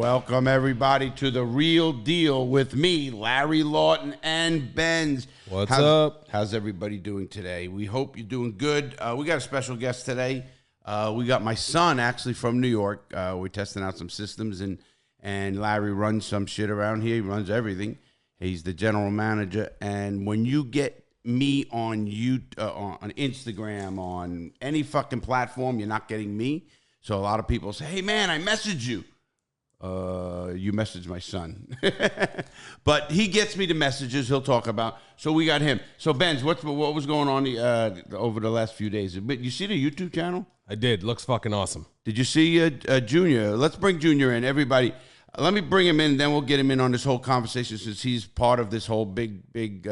Welcome, everybody, to The Real Deal with me, Larry Lawton, and Benz. What's up? How's everybody doing today? We hope you're doing good. We got a special guest today. We got my son, actually, from New York. We're testing out some systems, and Larry runs some shit around here. He runs everything. He's the general manager. And when you get me on on Instagram, on any fucking platform, you're not getting me. So a lot of people say, hey, man, I messaged you. You messaged my son. But he gets me the messages he'll talk about. So we got him. So, Benz, what was going on over the last few days? You see the YouTube channel? I did. Looks fucking awesome. Did you see Junior? Let's bring Junior in. Everybody, let me bring him in, then we'll get him in on this whole conversation since he's part of this whole big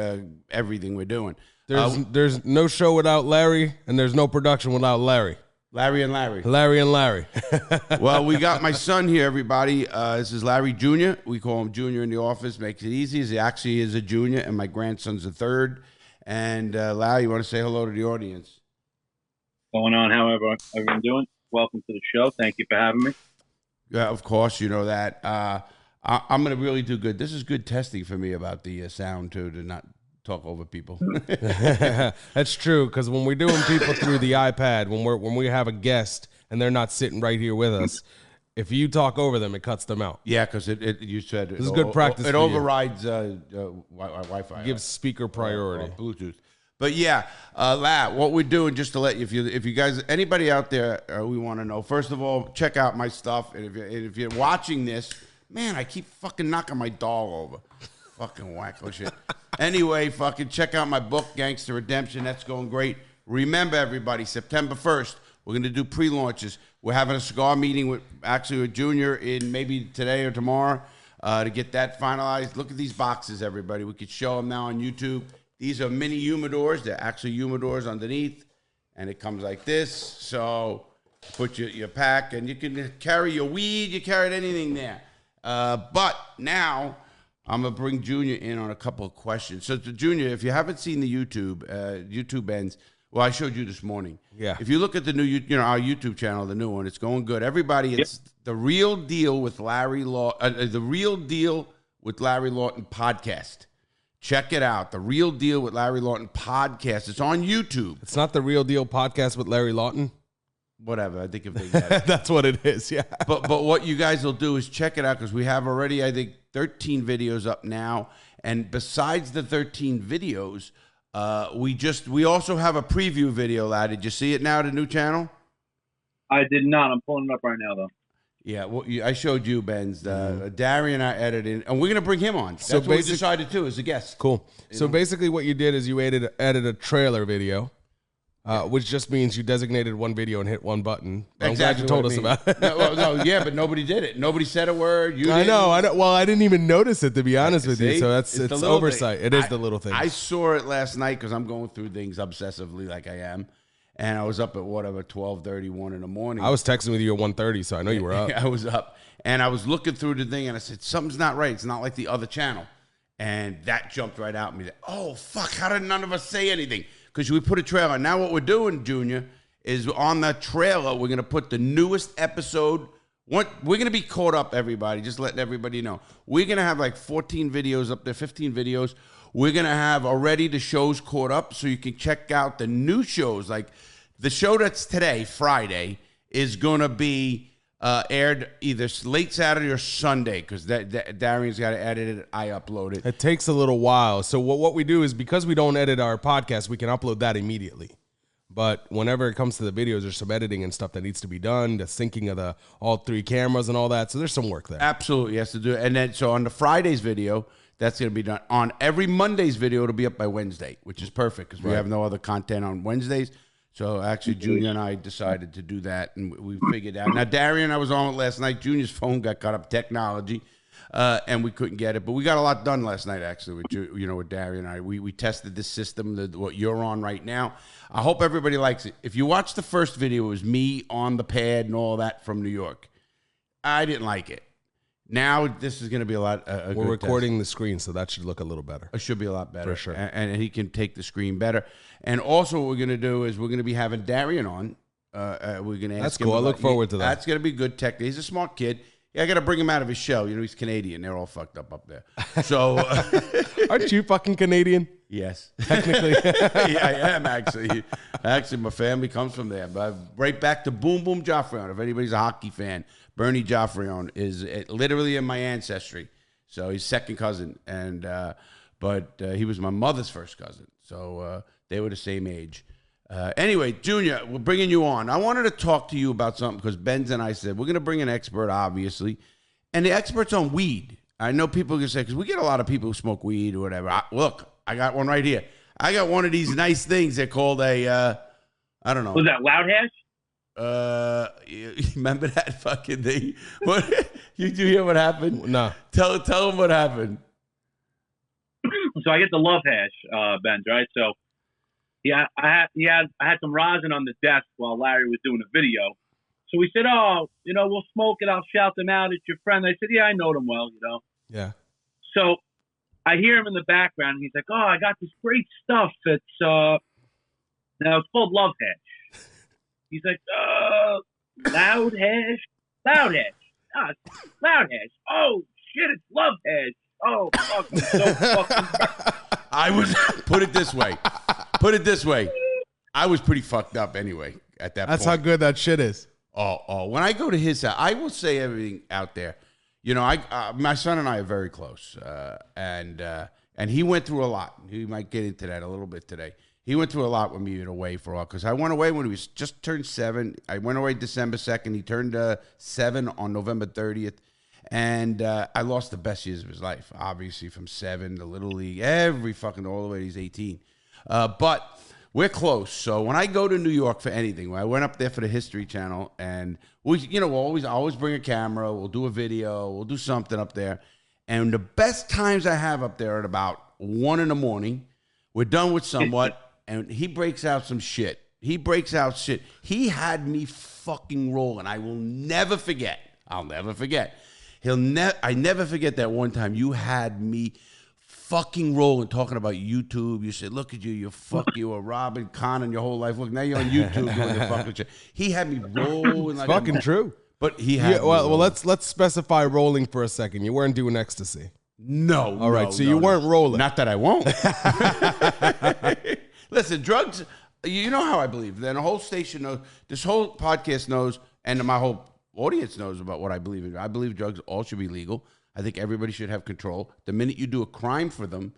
everything we're doing. There's no show without Larry, and there's no production without Larry. Larry and Larry. Larry and Larry. Well, we got my son here, everybody. This is Larry Jr. We call him Junior in the office. Makes it easy. He actually is a junior, and my grandson's a third. And Larry, you want to say hello to the audience? Going on, however, everyone doing? Welcome to the show. Thank you for having me. Yeah, of course, you know that. I'm going to really do good. This is good testing for me about the sound, too, to not talk over people. That's true, because when we're doing people through the iPad, when we have a guest and they're not sitting right here with us, if you talk over them, it cuts them out. Yeah, because you said this is good practice. It overrides Wi-Fi. It gives speaker priority. Bluetooth. But yeah, what we're doing, just to let you, if you guys, anybody out there, we want to know. First of all, check out my stuff, and if you're watching this, man, I keep fucking knocking my doll over. Fucking wacko shit. Anyway, fucking check out my book, Gangster Redemption. That's going great. Remember, everybody, September 1st, we're going to do pre-launches. We're having a cigar meeting with Junior in maybe today or tomorrow to get that finalized. Look at these boxes, everybody. We could show them now on YouTube. These are mini humidors. They're actually humidors underneath, and it comes like this. So put your pack, and you can carry your weed. You carry anything there. But now I'm going to bring Junior in on a couple of questions. So, Junior, if you haven't seen the YouTube ends, well, I showed you this morning. Yeah. If you look at the new, our YouTube channel, the new one, it's going good. Everybody, it's The Real Deal with Larry The Real Deal with Larry Lawton podcast. Check it out. The Real Deal with Larry Lawton podcast. It's on YouTube. It's not The Real Deal podcast with Larry Lawton? Whatever. I think if they get it. That's what it is, yeah. But what you guys will do is check it out, because we have already, I think, 13 videos up now. And besides the 13 videos, we also have a preview video, lad. Did you see it now, the new channel? I did not. I'm pulling it up right now, though. Yeah, well, I showed you, Benz. Darian and I edited, and we're going to bring him on. That's what we decided to, as a guest. Cool. So basically what you did is you edited a trailer video, which just means you designated one video and hit one button. I'm glad you told us about it. Yeah, but nobody did it. Nobody said a word. I know. Well, I didn't even notice it, to be honest with you. So it's oversight. It is the little thing. I saw it last night because I'm going through things obsessively like I am. And I was up at 12:31 in the morning. I was texting with you at 1:30, so I know you were up. I was up. And I was looking through the thing, and I said, something's not right. It's not like the other channel. And that jumped right out at me. Oh, fuck, how did none of us say anything? Because we put a trailer. Now what we're doing, Junior, is on the trailer, we're going to put the newest episode. We're going to be caught up, everybody, just letting everybody know. We're going to have like 14 videos up there, 15 videos. We're going to have already the shows caught up, so you can check out the new shows. Like the show that's today, Friday, is going to be aired either late Saturday or Sunday, because Darian's got to edit it. I upload it. It takes a little while. So what we do is, because we don't edit our podcast, we can upload that immediately. But whenever it comes to the videos, there's some editing and stuff that needs to be done, the syncing of all three cameras and all that. So there's some work there. Absolutely, has to do it. And then so on the Friday's video, that's going to be done. On every Monday's video, it'll be up by Wednesday, which is perfect because we have no other content on Wednesdays. So actually, Junior and I decided to do that, and we figured out. Now, Darian, I was on it last night. Junior's phone got caught up technology, and we couldn't get it. But we got a lot done last night, actually, with Darian and I. We tested this system, what you're on right now. I hope everybody likes it. If you watch the first video, it was me on the pad and all that from New York. I didn't like it. Now this is going to be a lot. We're recording the screen, so that should look a little better. It should be a lot better. For sure. And he can take the screen better. And also what we're going to do is we're going to be having Darian on. We're going to ask him. That's cool. I look forward to that. That's going to be good tech. He's a smart kid. Yeah, I got to bring him out of his shell. You know, he's Canadian. They're all fucked up there. So, aren't you fucking Canadian? Yes, Technically. yeah, I am actually. Actually, my family comes from there. But right back to Boom Boom Joffrion. If anybody's a hockey fan, Bernie Joffrion is literally in my ancestry. So he's second cousin, and but he was my mother's first cousin. So they were the same age. Anyway, Junior, we're bringing you on. I wanted to talk to you about something because Benz and I said we're going to bring an expert, obviously, and the expert's on weed. I know people are going to say, because we get a lot of people who smoke weed or whatever. Look, I got one right here. I got one of these nice things. They're called a, I don't know. Was that loud hash? You remember that fucking thing? What? You hear what happened? No. Tell them what happened. So I get the love hash, Benz, right? So yeah, I had some rosin on the desk while Larry was doing a video. So we said, oh, we'll smoke it. I'll shout them out. It's your friend. I said, yeah, I know them well, Yeah. So I hear him in the background. And he's like, oh, I got this great stuff. It's now it's called love hash. He's like, loud hash. Loud hash. Ah, loud hash. Oh, shit, it's love hash. Oh, fuck. I'm so fucking... I was, put it this way. I was pretty fucked up anyway at that point. That's how good that shit is. Oh, when I go to his house, I will say everything out there. My son and I are very close, and he went through a lot. He might get into that a little bit today. He went through a lot with me away for a while because I went away when he was just turned 7. I went away December 2nd. He turned 7 on November 30th. And I lost the best years of his life, obviously, from 7 to Little League, all the way to he's 18. But we're close. So when I go to New York for anything, I went up there for the History Channel, and we'll always bring a camera. We'll do a video. We'll do something up there. And the best times I have up there at about 1 in the morning. We're done with somewhat, and he breaks out some shit. He had me fucking rolling. I will never forget. I'll never forget. I never forget that one time you had me fucking rolling talking about YouTube. You said, look at you, you were Robin Connon your whole life. Look, now you're on YouTube doing the fucking shit. He had me rolling like fucking true. But he had well, let's specify rolling for a second. You weren't doing ecstasy. No. All right, so you weren't rolling. Not that I won't. Listen, drugs, you know how I believe. Then the whole station knows, this whole podcast knows, and my whole audience knows about what I believe in. I believe drugs all should be legal. I think everybody should have control. The minute you do a crime for them,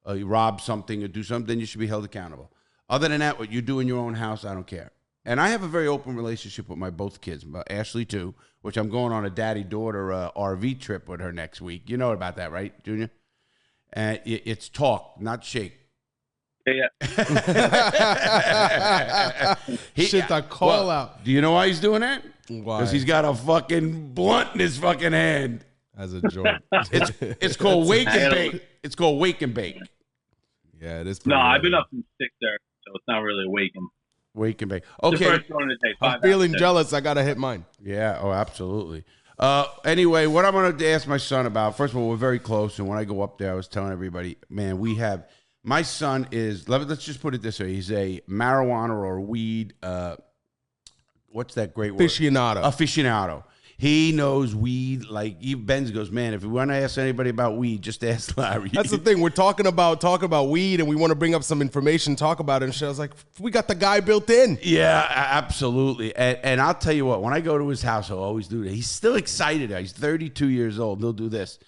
you rob something or do something, then you should be held accountable. Other than that, what you do in your own house, I don't care. And I have a very open relationship with my both kids, Ashley too, which I'm going on a daddy-daughter RV trip with her next week. You know about that, right, Junior? And it's talk, not shake. Yeah. Shit, I call out. Do you know why he's doing that? Why? Because he's got a fucking blunt in his fucking hand. As a joint. It's called wake and bake. It's called wake and bake. Yeah, it is. No, I've been up since 6:30, so it's not really awakened. Wake and bake. The Okay. first one to take 5 I'm feeling hours. jealous. I gotta hit mine. Yeah. Oh, absolutely. Anyway, what I'm going to ask my son about, first of all, we're very close. And when I go up there, I was telling everybody, man, my son is, let's just put it this way. He's a marijuana or weed, what's that great word? Aficionado. He knows weed. Like, even Benz goes, man, if we want to ask anybody about weed, just ask Larry. That's the thing. We're talking about weed, and we want to bring up some information, talk about it. And shit. I was like, we got the guy built in. Yeah, absolutely. And I'll tell you what, when I go to his house, he'll always do that. He's still excited. He's 32 years old. He'll do this.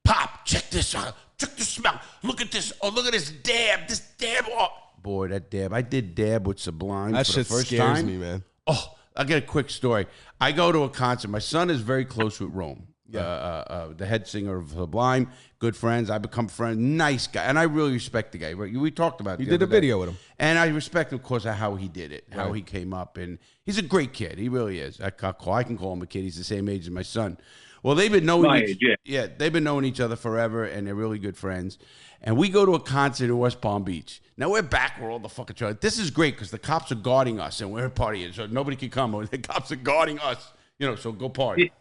Pop, check this out. Check the smell. Look at this. Oh, look at this dab. This dab. Oh. Boy, that dab. I did dab with Sublime That for shit the first scares time. me, man. Oh, I'll get a quick story. I go to a concert. My son is very close with Rome, the head singer of Sublime. Good friends. I become friends. Nice guy. And I really respect the guy. We talked about it. You did a video with him. And I respect him, of course, how he did it, how he came up. And he's a great kid. He really is. I can call him a kid. He's the same age as my son. Well, they've been knowing they've been knowing each other forever, and they're really good friends. And we go to a concert in West Palm Beach. Now we're back where all the fucking trouble. This is great because the cops are guarding us, and we're partying, so nobody can come. The cops are guarding us, so go party.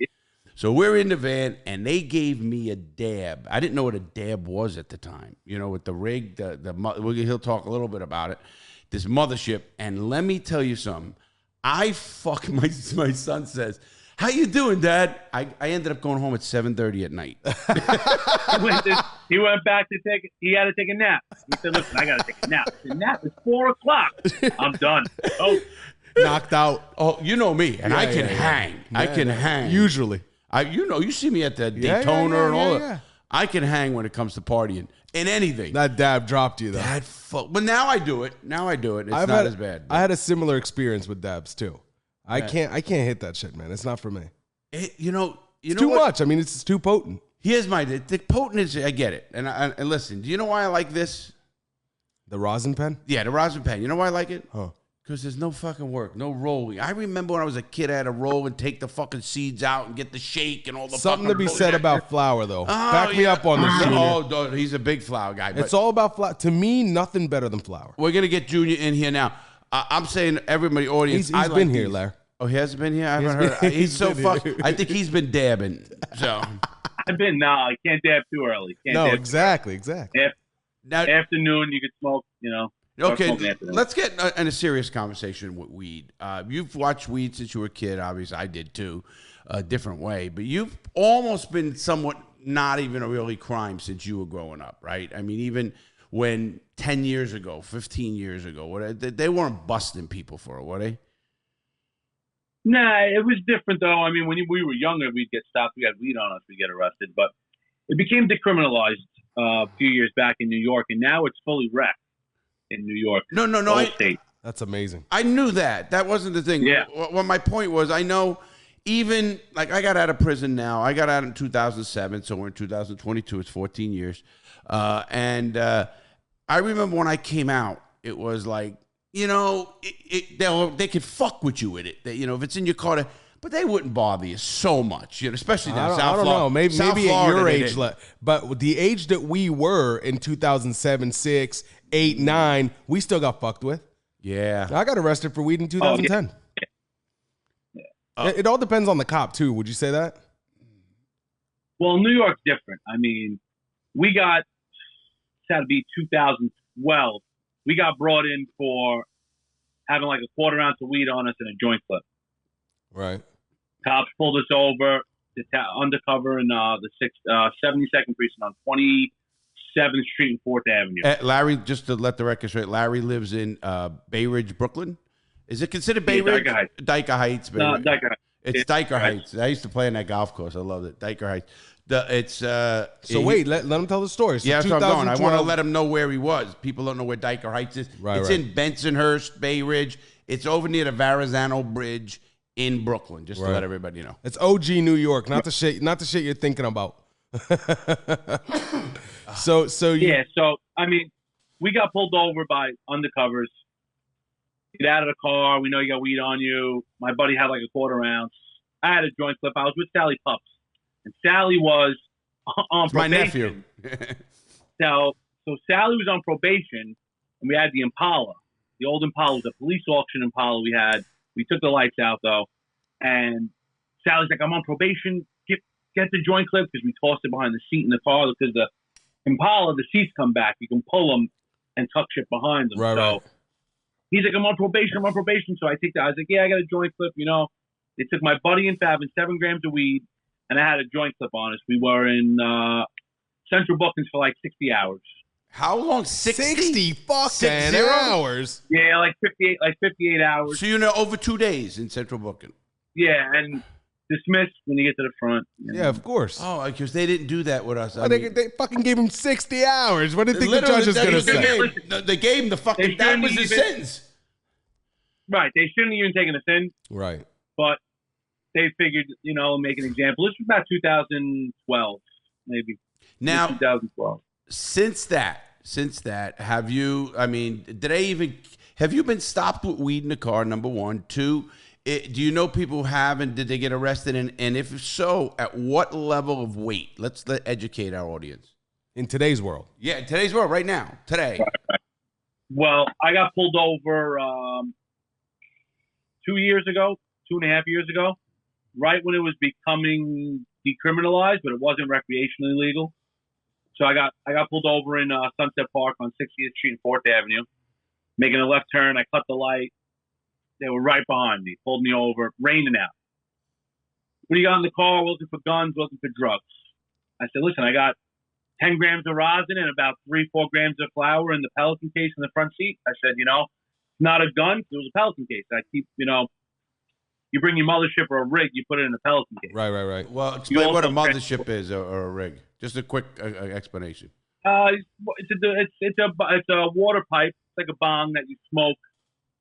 So we're in the van, and they gave me a dab. I didn't know what a dab was at the time. With the rig, he'll talk a little bit about it. This mothership, and let me tell you something. My son says, How you doing, Dad? I ended up going home at 7:30 at night. He went back to he had to take a nap. He said, listen, I got to take a nap. The nap is 4 o'clock. I'm done. Oh, Knocked out. Oh, you know me, and I can hang. I can hang. Usually. You see me at the Daytona and all that. Yeah. I can hang when it comes to partying in anything. That dab dropped you, though. But now I do it. It's not as bad. I had a similar experience with dabs, too. I can't hit that shit, man. It's not for me. It's too much. I mean, it's too potent. Here's the potent is, I get it. And listen, do you know why I like this? The rosin pen? Yeah, the rosin pen. You know why I like it? Huh. Because there's no fucking work, no rolling. I remember when I was a kid, I had to roll and take the fucking seeds out and get the shake and all the Something fucking to be said about flour, though. Oh, Back me up on this, Junior. Oh, he's a big flour guy. It's all about flour. To me, nothing better than flour. We're going to get Junior in here now. I'm saying everybody, audience. He's been here, Larry. Oh, he hasn't been here? I haven't heard. He's so fucked. I think he's been dabbing. So I can't dab too early. Exactly. Now, afternoon, you could smoke, Okay, let's get in a serious conversation with weed. You've watched weed since you were a kid. Obviously, I did too, a different way. But you've almost been somewhat not even a really crime since you were growing up, right? I mean, even when 10 years ago, 15 years ago, they weren't busting people for it, were they? Nah, it was different, though. I mean, when we were younger, we'd get stopped. We had weed on us. We'd get arrested. But it became decriminalized a few years back in New York, and now it's fully wrecked in New York. No. That's amazing. I knew that. That wasn't the thing. Yeah. Well, my point was, I know even, like, I got out of prison now. I got out in 2007, so we're in 2022. It's 14 years. And I remember when I came out, it was like, they could fuck with you with it. If it's in your car, but they wouldn't bother you so much, especially down South Florida. I don't know. Maybe at your age, but with the age that we were in 2007, 6, 8, 9, we still got fucked with. Yeah. I got arrested for weed in 2010. It all depends on the cop, too. Would you say that? Well, New York's different. I mean, it's had to be 2012. We got brought in for having like a quarter ounce of weed on us in a joint clip. Right. Cops pulled us over undercover in the 72nd precinct on 27th Street and 4th Avenue. Larry, just to let the record straight, Larry lives in Bay Ridge, Brooklyn. Is it considered Bay Ridge? Dyker Heights. No, Dyker Heights. It's Dyker Heights. I used to play in that golf course. I loved it. Dyker Heights. Wait, let him tell the story. So yeah, that's what I'm going. I want to let him know where he was. People don't know where Dyker Heights is. It's in Bensonhurst, Bay Ridge. It's over near the Verrazano Bridge in Brooklyn, just to let everybody know. It's OG New York, not the shit you're thinking about. So I mean, we got pulled over by undercovers. Get out of the car. We know you got weed on you. My buddy had like a quarter ounce. I had a joint clip. I was with Sally Pups, and Sally was on probation. My nephew. So Sally was on probation, and we had the Impala. The old Impala was a police auction Impala we had. We took the lights out, though, and Sally's like, I'm on probation. Get the joint clip, because we tossed it behind the seat in the car, because the Impala, the seats come back. You can pull them and tuck shit behind them. Right. He's like, I'm on probation. So I take that. I was like, yeah, I got a joint clip. They took my buddy and Fab and 7 grams of weed, and I had a joint clip on us. We were in central bookings for like 60 hours. How long? 60 fucking hours? Yeah, like 58 hours. So over 2 days in central booking. Yeah, and dismissed when you get to the front. Yeah, of course. Oh, because they didn't do that with us. They fucking gave him 60 hours. What do you think the judge is going to say? They gave him the fucking, that was his sentence. Right. They shouldn't have even taken us in. Right. But they figured, make an example. This was about 2012, maybe. Now, 2012. Since that, have you been stopped with weed in the car, number one? Two, do you know people who have, and did they get arrested? And if so, at what level of weight? Let's educate our audience. In today's world. Yeah, in today's world, right now, today. Right. Well, I got pulled over 2 years ago, 2.5 years ago, right when it was becoming decriminalized, but it wasn't recreationally legal. So I got pulled over in Sunset Park on 60th Street and 4th Avenue, making a left turn. I cut the light. They were right behind me, pulled me over, raining out. what do you got in the car? Looking for guns, looking for drugs. I said, listen, I got 10 grams of rosin and about 3-4 grams of flour in the Pelican case in the front seat. I said, not a gun. It was a Pelican case. I keep, you bring your mothership or a rig, you put it in a Pelican case. Right. Well, explain what a mothership is or a rig. Just a quick explanation. It's a water pipe. It's like a bong that you smoke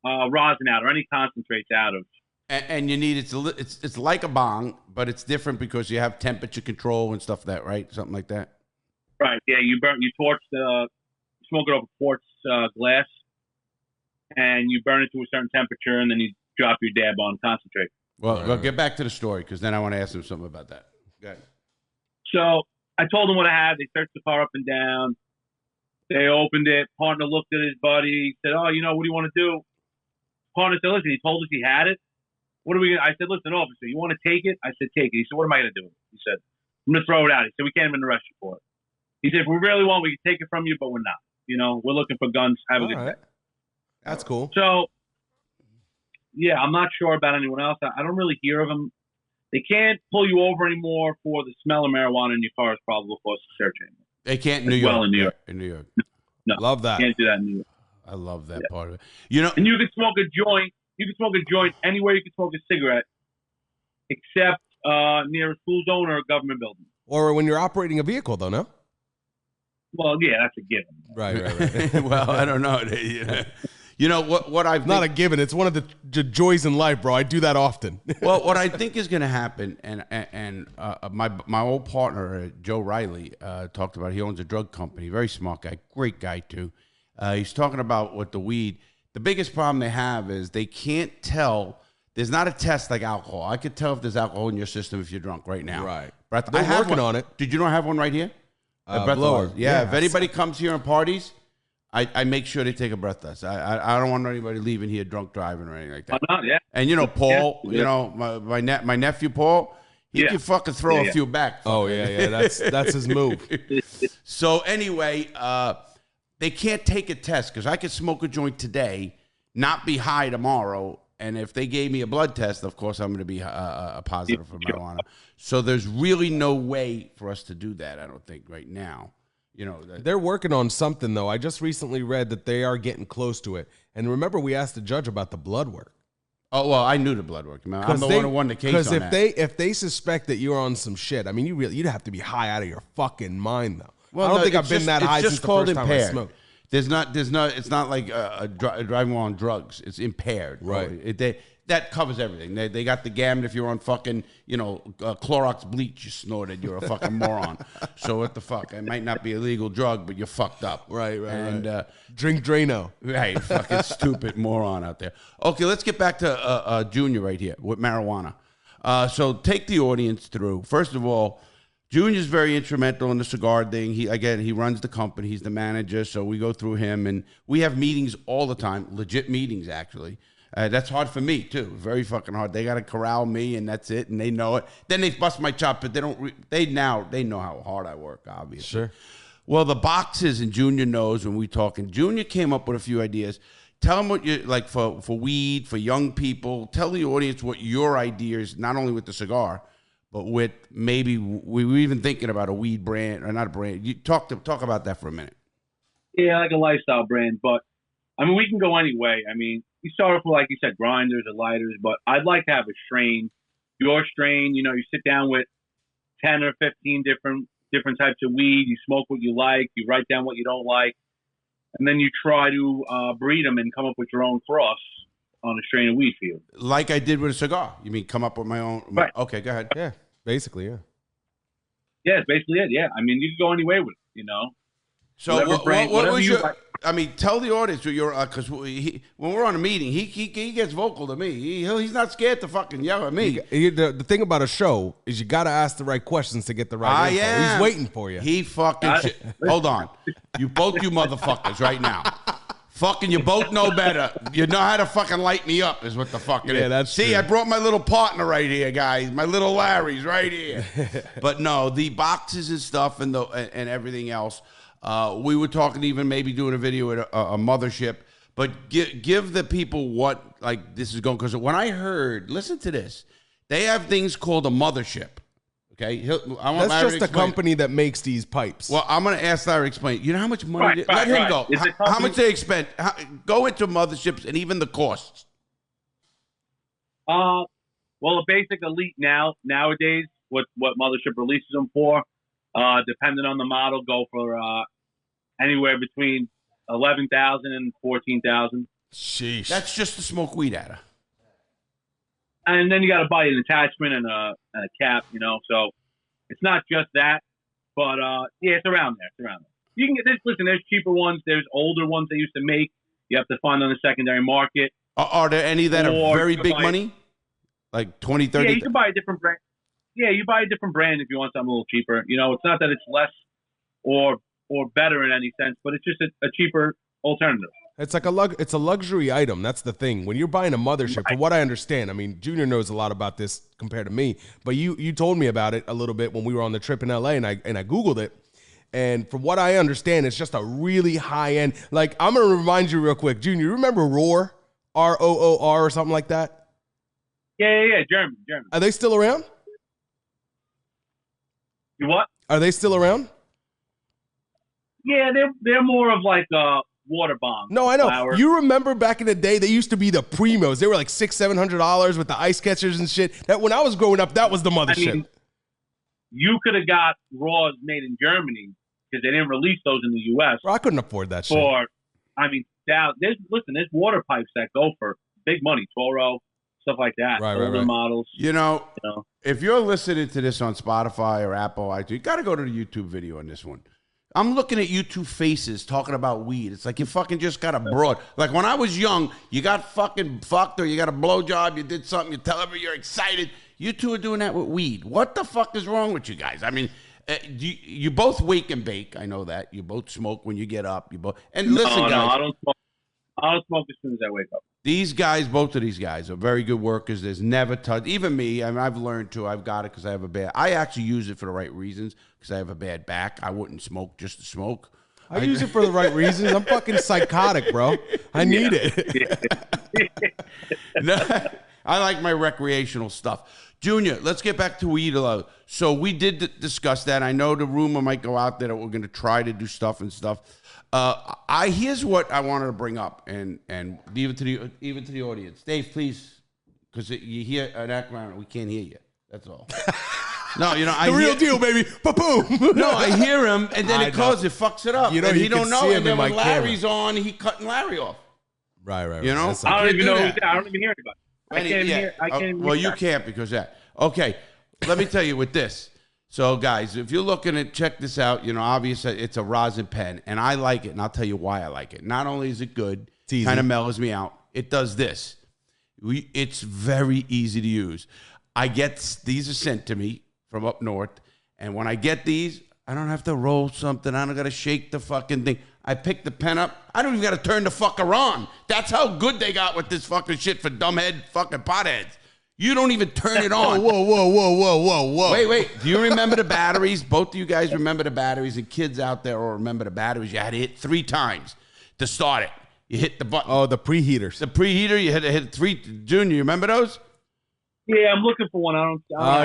rosin out or any concentrates out of. And you need it's like a bong, but it's different because you have temperature control and stuff like that, right? Something like that. Right. Yeah. You torch smoke it over quartz glass, and you burn it to a certain temperature, and then you drop your dab on concentrate. Well, get back to the story because then I want to ask him something about that. Go ahead. So I told them what I had. They searched the car up and down. They opened it. Partner looked at his buddy. Said, "Oh, what do you want to do?" Partner said, "Listen, he told us he had it. What are we gonna?" I said, "Listen, officer, you want to take it?" I said, "Take it." He said, "What am I gonna do?" He said, "I'm gonna throw it out." He said, "We can't even arrest you for it." He said, "If we really want, we can take it from you, but we're not. We're looking for guns. Have a good day." That's cool. So, yeah, I'm not sure about anyone else. I don't really hear of them. They can't pull you over anymore for the smell of marijuana in your car is probable cause to search anymore. They can't in New York. Well, in New York. In New York. No, love that. Can't do that in New York. I love that part of it. And you can smoke a joint. You can smoke a joint anywhere. You can smoke a cigarette, except near a school zone or a government building. Or when you're operating a vehicle, though, no? Well, yeah, that's a given. Right. Well, I don't know. What I've not a given. It's one of the joys in life, bro. I do that often. Well, what I think is going to happen, and my old partner Joe Riley talked about. He owns a drug company. Very smart guy, great guy too. He's talking about what the weed. The biggest problem they have is they can't tell. There's not a test like alcohol. I could tell if there's alcohol in your system if you're drunk right now. Right. They're working on it. Did you not have one right here? A blower. Yeah. If anybody comes here and parties, I make sure they take a breath test. I don't want anybody leaving here drunk driving or anything like that. Yeah. And Paul, my nephew Paul, he can fucking throw a few back. Oh yeah. That's his move. So anyway, they can't take a test because I could smoke a joint today, not be high tomorrow, and if they gave me a blood test, of course I'm going to be a positive for marijuana. So there's really no way for us to do that. I don't think right now. They're working on something, though. I just recently read that they are getting close to it. And remember, we asked the judge about the blood work. Oh, well, I knew the blood work. I'm the one who won the case on that. Because if they suspect that you're on some shit, I mean, you'd have to be high out of your fucking mind, though. Well, I don't think I've been that high since the first time I smoked. It's not like driving while on drugs. It's impaired. Right. That covers everything. They got the gamut. If you're on fucking, Clorox bleach you snorted, you're a fucking moron. So what the fuck? It might not be a legal drug, but you're fucked up. Right. And drink Drano. Right. Fucking stupid moron out there. Okay, let's get back to Junior right here with marijuana. So take the audience through. First of all, Junior's very instrumental in the cigar thing. He runs the company. He's the manager, so we go through him, and we have meetings all the time, legit meetings, actually. That's hard for me, too. Very fucking hard. They got to corral me, and that's it, and they know it. Then they bust my chop, but they don't. They know how hard I work, obviously. Sure. Well, the boxes, and Junior knows when we talking. Junior came up with a few ideas. Tell them what you like for weed, for young people. Tell the audience what your ideas, not only with the cigar, but with maybe we were even thinking about a weed brand or not a brand. You talk about that for a minute. Yeah, like a lifestyle brand, but I mean we can go any way. I mean, you start off with, like you said, grinders or lighters, but I'd like to have a strain. Your strain, you sit down with 10 or 15 different types of weed. You smoke what you like. You write down what you don't like, and then you try to breed them and come up with your own cross on a strain of weed for you. Like I did with a cigar. You mean come up with my own? Right. Okay, go ahead. Yeah, basically, yeah. Yeah, it's basically it. Yeah, I mean, you can go any way with it, So what was your? Like. I mean, tell the audience what you're because when we're on a meeting, he gets vocal to me. He's not scared to fucking yell at me. The thing about a show is you got to ask the right questions to get the right info. Am. He's waiting for you. He fucking hold on, you motherfuckers right now. Fucking, you both know better. You know how to fucking light me up is what the fuck it is. Yeah, that's See, true. I brought my little partner right here, guys. My little Larry's right here. But no, the boxes and stuff and everything else. We were talking even maybe doing a video at a mothership. But give the people what like this is going. Because when I heard, listen to this. They have things called a mothership. Okay, I want That's Larry just a company that makes these pipes. Well, I'm going to ask Larry to explain. You know how much money? Right, let him go. How much they expend? Go into motherships and even the costs. Well, a basic elite nowadays, what mothership releases them for, depending on the model, go for anywhere between 11,000 and 14,000. Sheesh. That's just to smoke weed out of. And then you got to buy an attachment and a cap, you know. So it's not just that, but yeah, it's around there. It's around there. You can get listen. There's cheaper ones. There's older ones they used to make. You have to find on the secondary market. Are there any that are very big money, like 20, 30? Yeah, you can buy a different brand. Yeah, you buy a different brand if you want something a little cheaper. You know, it's not that it's less or better in any sense, but it's just a cheaper alternative. It's like it's a luxury item. That's the thing. When you're buying a mothership, from what I understand, I mean, Junior knows a lot about this compared to me, but you told me about it a little bit when we were on the trip in LA, and I Googled it. And from what I understand, it's just a really high end. Like, I'm gonna remind you real quick, Junior. You remember Roar, ROOR, or something like that? Yeah, German. Are they still around? You what? Are they still around? Yeah, they're more of like water bomb. No, I know. Flour. You remember back in the day, they used to be the primos. They were like $600-700 with the ice catchers and shit. That when I was growing up, that was the mothership. I mean, you could have got Raws made in Germany because they didn't release those in the U.S. Bro, I couldn't afford that shit. There's water pipes that go for big money, Toro, stuff like that. Older models. You know, if you're listening to this on Spotify or Apple iTunes, you got to go to the YouTube video on this one. I'm looking at you two faces talking about weed. It's like you fucking just got a broad. Like when I was young, you got fucking fucked or you got a blowjob, you did something, you tell everybody you're excited. You two are doing that with weed. What the fuck is wrong with you guys? I mean, you both wake and bake. I know that. You both smoke when you get up. Listen, guys. No, I don't smoke. I don't smoke as soon as I wake up. These guys, both of these guys are very good workers. There's never touch. Even me, I mean, I've learned to. I've got it because I have a bad. I actually use it for the right reasons because I have a bad back. I wouldn't smoke just to smoke. I use it for the right reasons. I'm fucking psychotic, bro. I need it. No, I like my recreational stuff. Junior, let's get back to weed. So we did discuss that. I know the rumor might go out there that we're going to try to do stuff and stuff. Here's what I wanted to bring up, and even to the audience. Dave, please, because you hear an background, we can't hear you. That's all. No, I real deal, baby. Ba-boom. No, I hear him, and then it fucks it up. You know, and you he don't know. see him And then in when my Larry's on, he cutting Larry off. Right. You know, I don't even know who's there. I don't even hear anybody. I can't hear. Well, you can't because that. Okay, let me tell you with this. So, guys, if you're looking at, check this out, obviously it's a rosin pen, and I like it, and I'll tell you why I like it. Not only is it good, it kind of mellows me out, it does this. It's very easy to use. These are sent to me from up north, and when I get these, I don't have to roll something. I don't got to shake the fucking thing. I pick the pen up. I don't even got to turn the fucker on. That's how good they got with this fucking shit for dumbhead fucking potheads. You don't even turn it on. Whoa. Wait. Do you remember the batteries? Both of you guys remember the batteries, and kids out there will remember the batteries. You had to hit 3 times to start it. You hit the button. Oh, the preheaters. The preheater, you had to hit 3. Junior, you remember those? Yeah, I'm looking for one.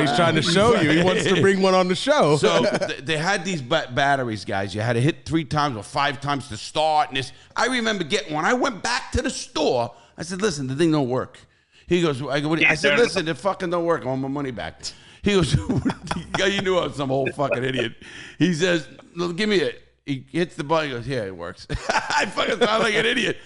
He's trying to show you. He wants to bring one on the show. So they had these batteries, guys. You had to hit 3 times or 5 times to start. And I remember getting one. I went back to the store. I said, listen, the thing don't work. He goes, I said, listen, it fucking don't work. I want my money back. He goes, you knew I was some old fucking idiot. He says, give me it. He hits the button. He goes, yeah, it works. I fucking sound like an idiot.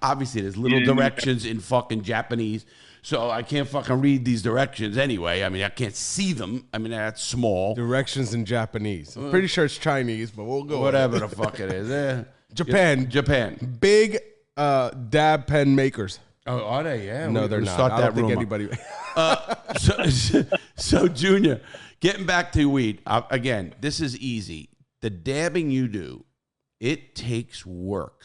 Obviously there's little directions in fucking Japanese. So I can't fucking read these directions anyway. I mean, I can't see them. I mean, that's small. Directions in Japanese. I'm pretty sure it's Chinese, but we'll go. Whatever the fuck it is. Japan. Big dab pen makers. Oh, are they? Yeah. No, they're not. I don't think anybody. So, Junior, getting back to weed, again, this is easy. The dabbing you do, it takes work.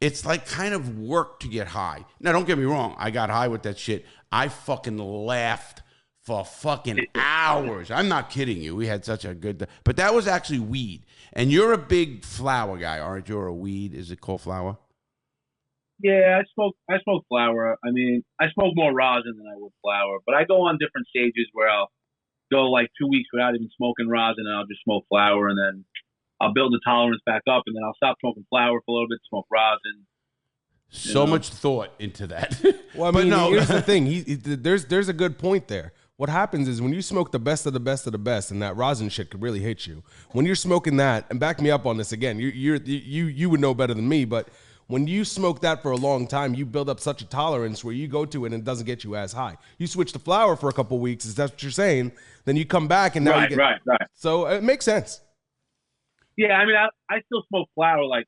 It's like kind of work to get high. Now, don't get me wrong. I got high with that shit. I fucking laughed for fucking hours. I'm not kidding you. We had such a good... But that was actually weed. And you're a big flower guy, aren't you? Or a weed? Is it called flower? Yeah, I smoke flower. I mean, I smoke more rosin than I would flower, but I go on different stages where I'll go like 2 weeks without even smoking rosin, and I'll just smoke flower, and then I'll build the tolerance back up, and then I'll stop smoking flower for a little bit, smoke rosin. So much thought into that. Well, I mean, here's the thing. There's a good point there. What happens is when you smoke the best of the best of the best, and that rosin shit could really hit you. When you're smoking that, and back me up on this again, you would know better than me, but when you smoke that for a long time, you build up such a tolerance where you go to it and it doesn't get you as high. You switch to flower for a couple of weeks, is that what you're saying? Then you come back and now you get right. So it makes sense. Yeah, I mean, I still smoke flower. Like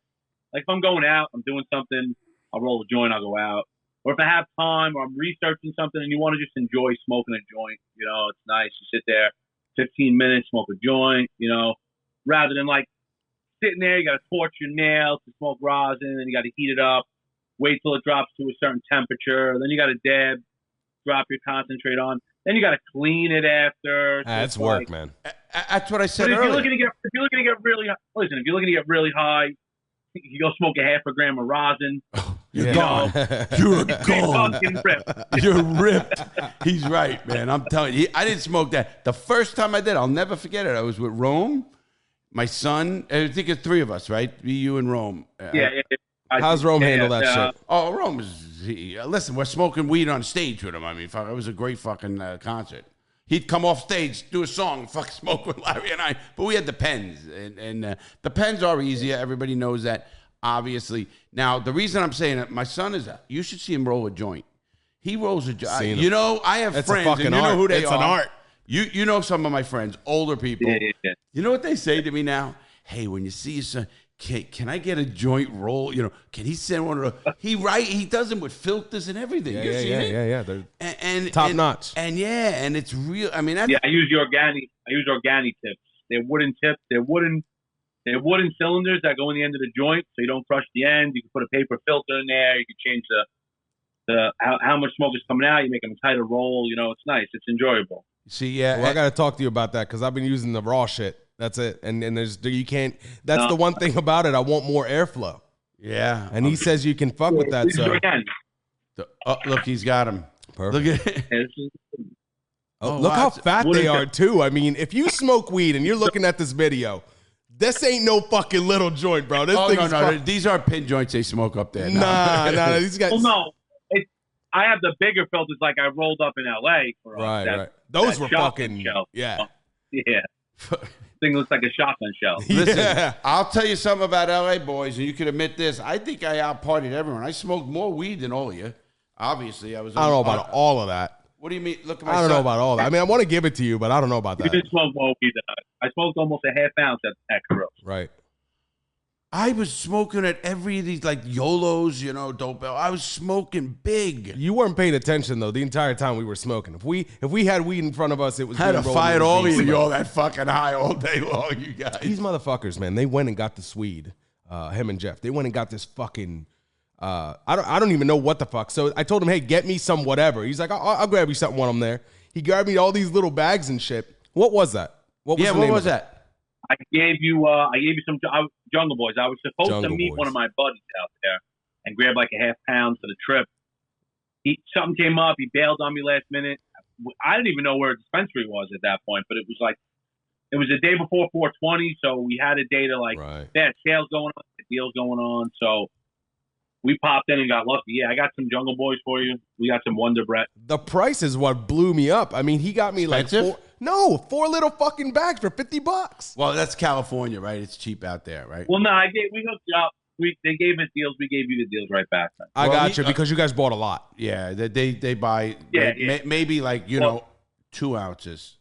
if I'm going out, I'm doing something, I'll roll a joint, I'll go out. Or if I have time or I'm researching something and you want to just enjoy smoking a joint, you know, it's nice. You sit there 15 minutes, smoke a joint, you know, rather than like sitting there, you got to torch your nails to smoke rosin, and you got to heat it up, wait till it drops to a certain temperature, then you got to dab, drop your concentrate on, then you got to clean it after. That's work, man. That's what I said But if earlier. you're looking to get really high, you go smoke a half a gram of rosin. You're gone. You're gone. Fucking ripped. You're ripped. He's right, man. I'm telling you, I didn't smoke that. The first time I did, I'll never forget it. I was with Rome, my son. I think it's three of us, right? Me, you, and Rome. Yeah. How's Rome handle that shit? Oh, Rome is. Listen, we're smoking weed on stage with him. I mean, fuck, it was a great fucking concert. He'd come off stage, do a song, fuck, smoke with Larry and I. But we had the pens, and the pens are easier. Everybody knows that, obviously. Now, the reason I'm saying it, my son is. You should see him roll a joint. He rolls a joint. You know, I have friends, and you know who they are. It's an art. You know some of my friends, older people. Yeah. You know what they say to me now? Hey, when you see your son, can I get a joint roll? You know, can he send one? He does them with filters and everything. Yeah. They're and top notch. And it's real. I mean, I use the organic. I use organic tips. They're wooden tips. They're wooden cylinders that go in the end of the joint, so you don't crush the end. You can put a paper filter in there. You can change how much smoke is coming out. You make them a tighter roll. You know, it's nice. It's enjoyable. See, well, I got to talk to you about that because I've been using the raw shit. That's it. And you can't. That's the one thing about it. I want more airflow. Yeah. And he says you can fuck with that. So look, he's got him. Perfect. Look at look how fat they are too. I mean, if you smoke weed and you're looking at this video, this ain't no fucking little joint, bro. This no. These are pin joints they smoke up there. Nah. These guys. Well, no. I have the bigger filters like I rolled up in L.A. for right. Those were fucking shell. Yeah. Thing looks like a shotgun shell. Listen, I'll tell you something about LA boys, and you can admit this. I think I out-partied everyone. I smoked more weed than all of you. Obviously, I don't know about all of that. What do you mean? Look at my I don't know about all that. I mean, I want to give it to you, but I don't know about that. You did smoke more weed than I smoked almost a half ounce at Carillo's. Right. I was smoking at every of these, like, YOLOs, you know, dope. I was smoking big. You weren't paying attention, though, the entire time we were smoking. If we had weed in front of us, it was had to fight all of you all that fucking high all day long, you guys. These motherfuckers, man, they went and got this weed, him and Jeff. They went and got this fucking, I don't even know what the fuck. So I told him, hey, get me some whatever. He's like, I'll grab you something while I'm there. He grabbed me all these little bags and shit. What was that? What was that? I gave you some Jungle Boys. I was supposed to meet one of my buddies out there and grab like a half pound for the trip. Something came up. He bailed on me last minute. I didn't even know where a dispensary was at that point, but it was a day before 420, so we had a day to they had sales going on, deals going on, so we popped in and got lucky. Yeah, I got some Jungle Boys for you. We got some Wonder Bread. The price is what blew me up. I mean, he got me expensive? four little fucking bags for $50. Well, that's California, right? It's cheap out there, right? Well, no, we hooked you up. They gave us deals. We gave you the deals right back. I got you because you guys bought a lot. Yeah, they buy maybe 2 ounces.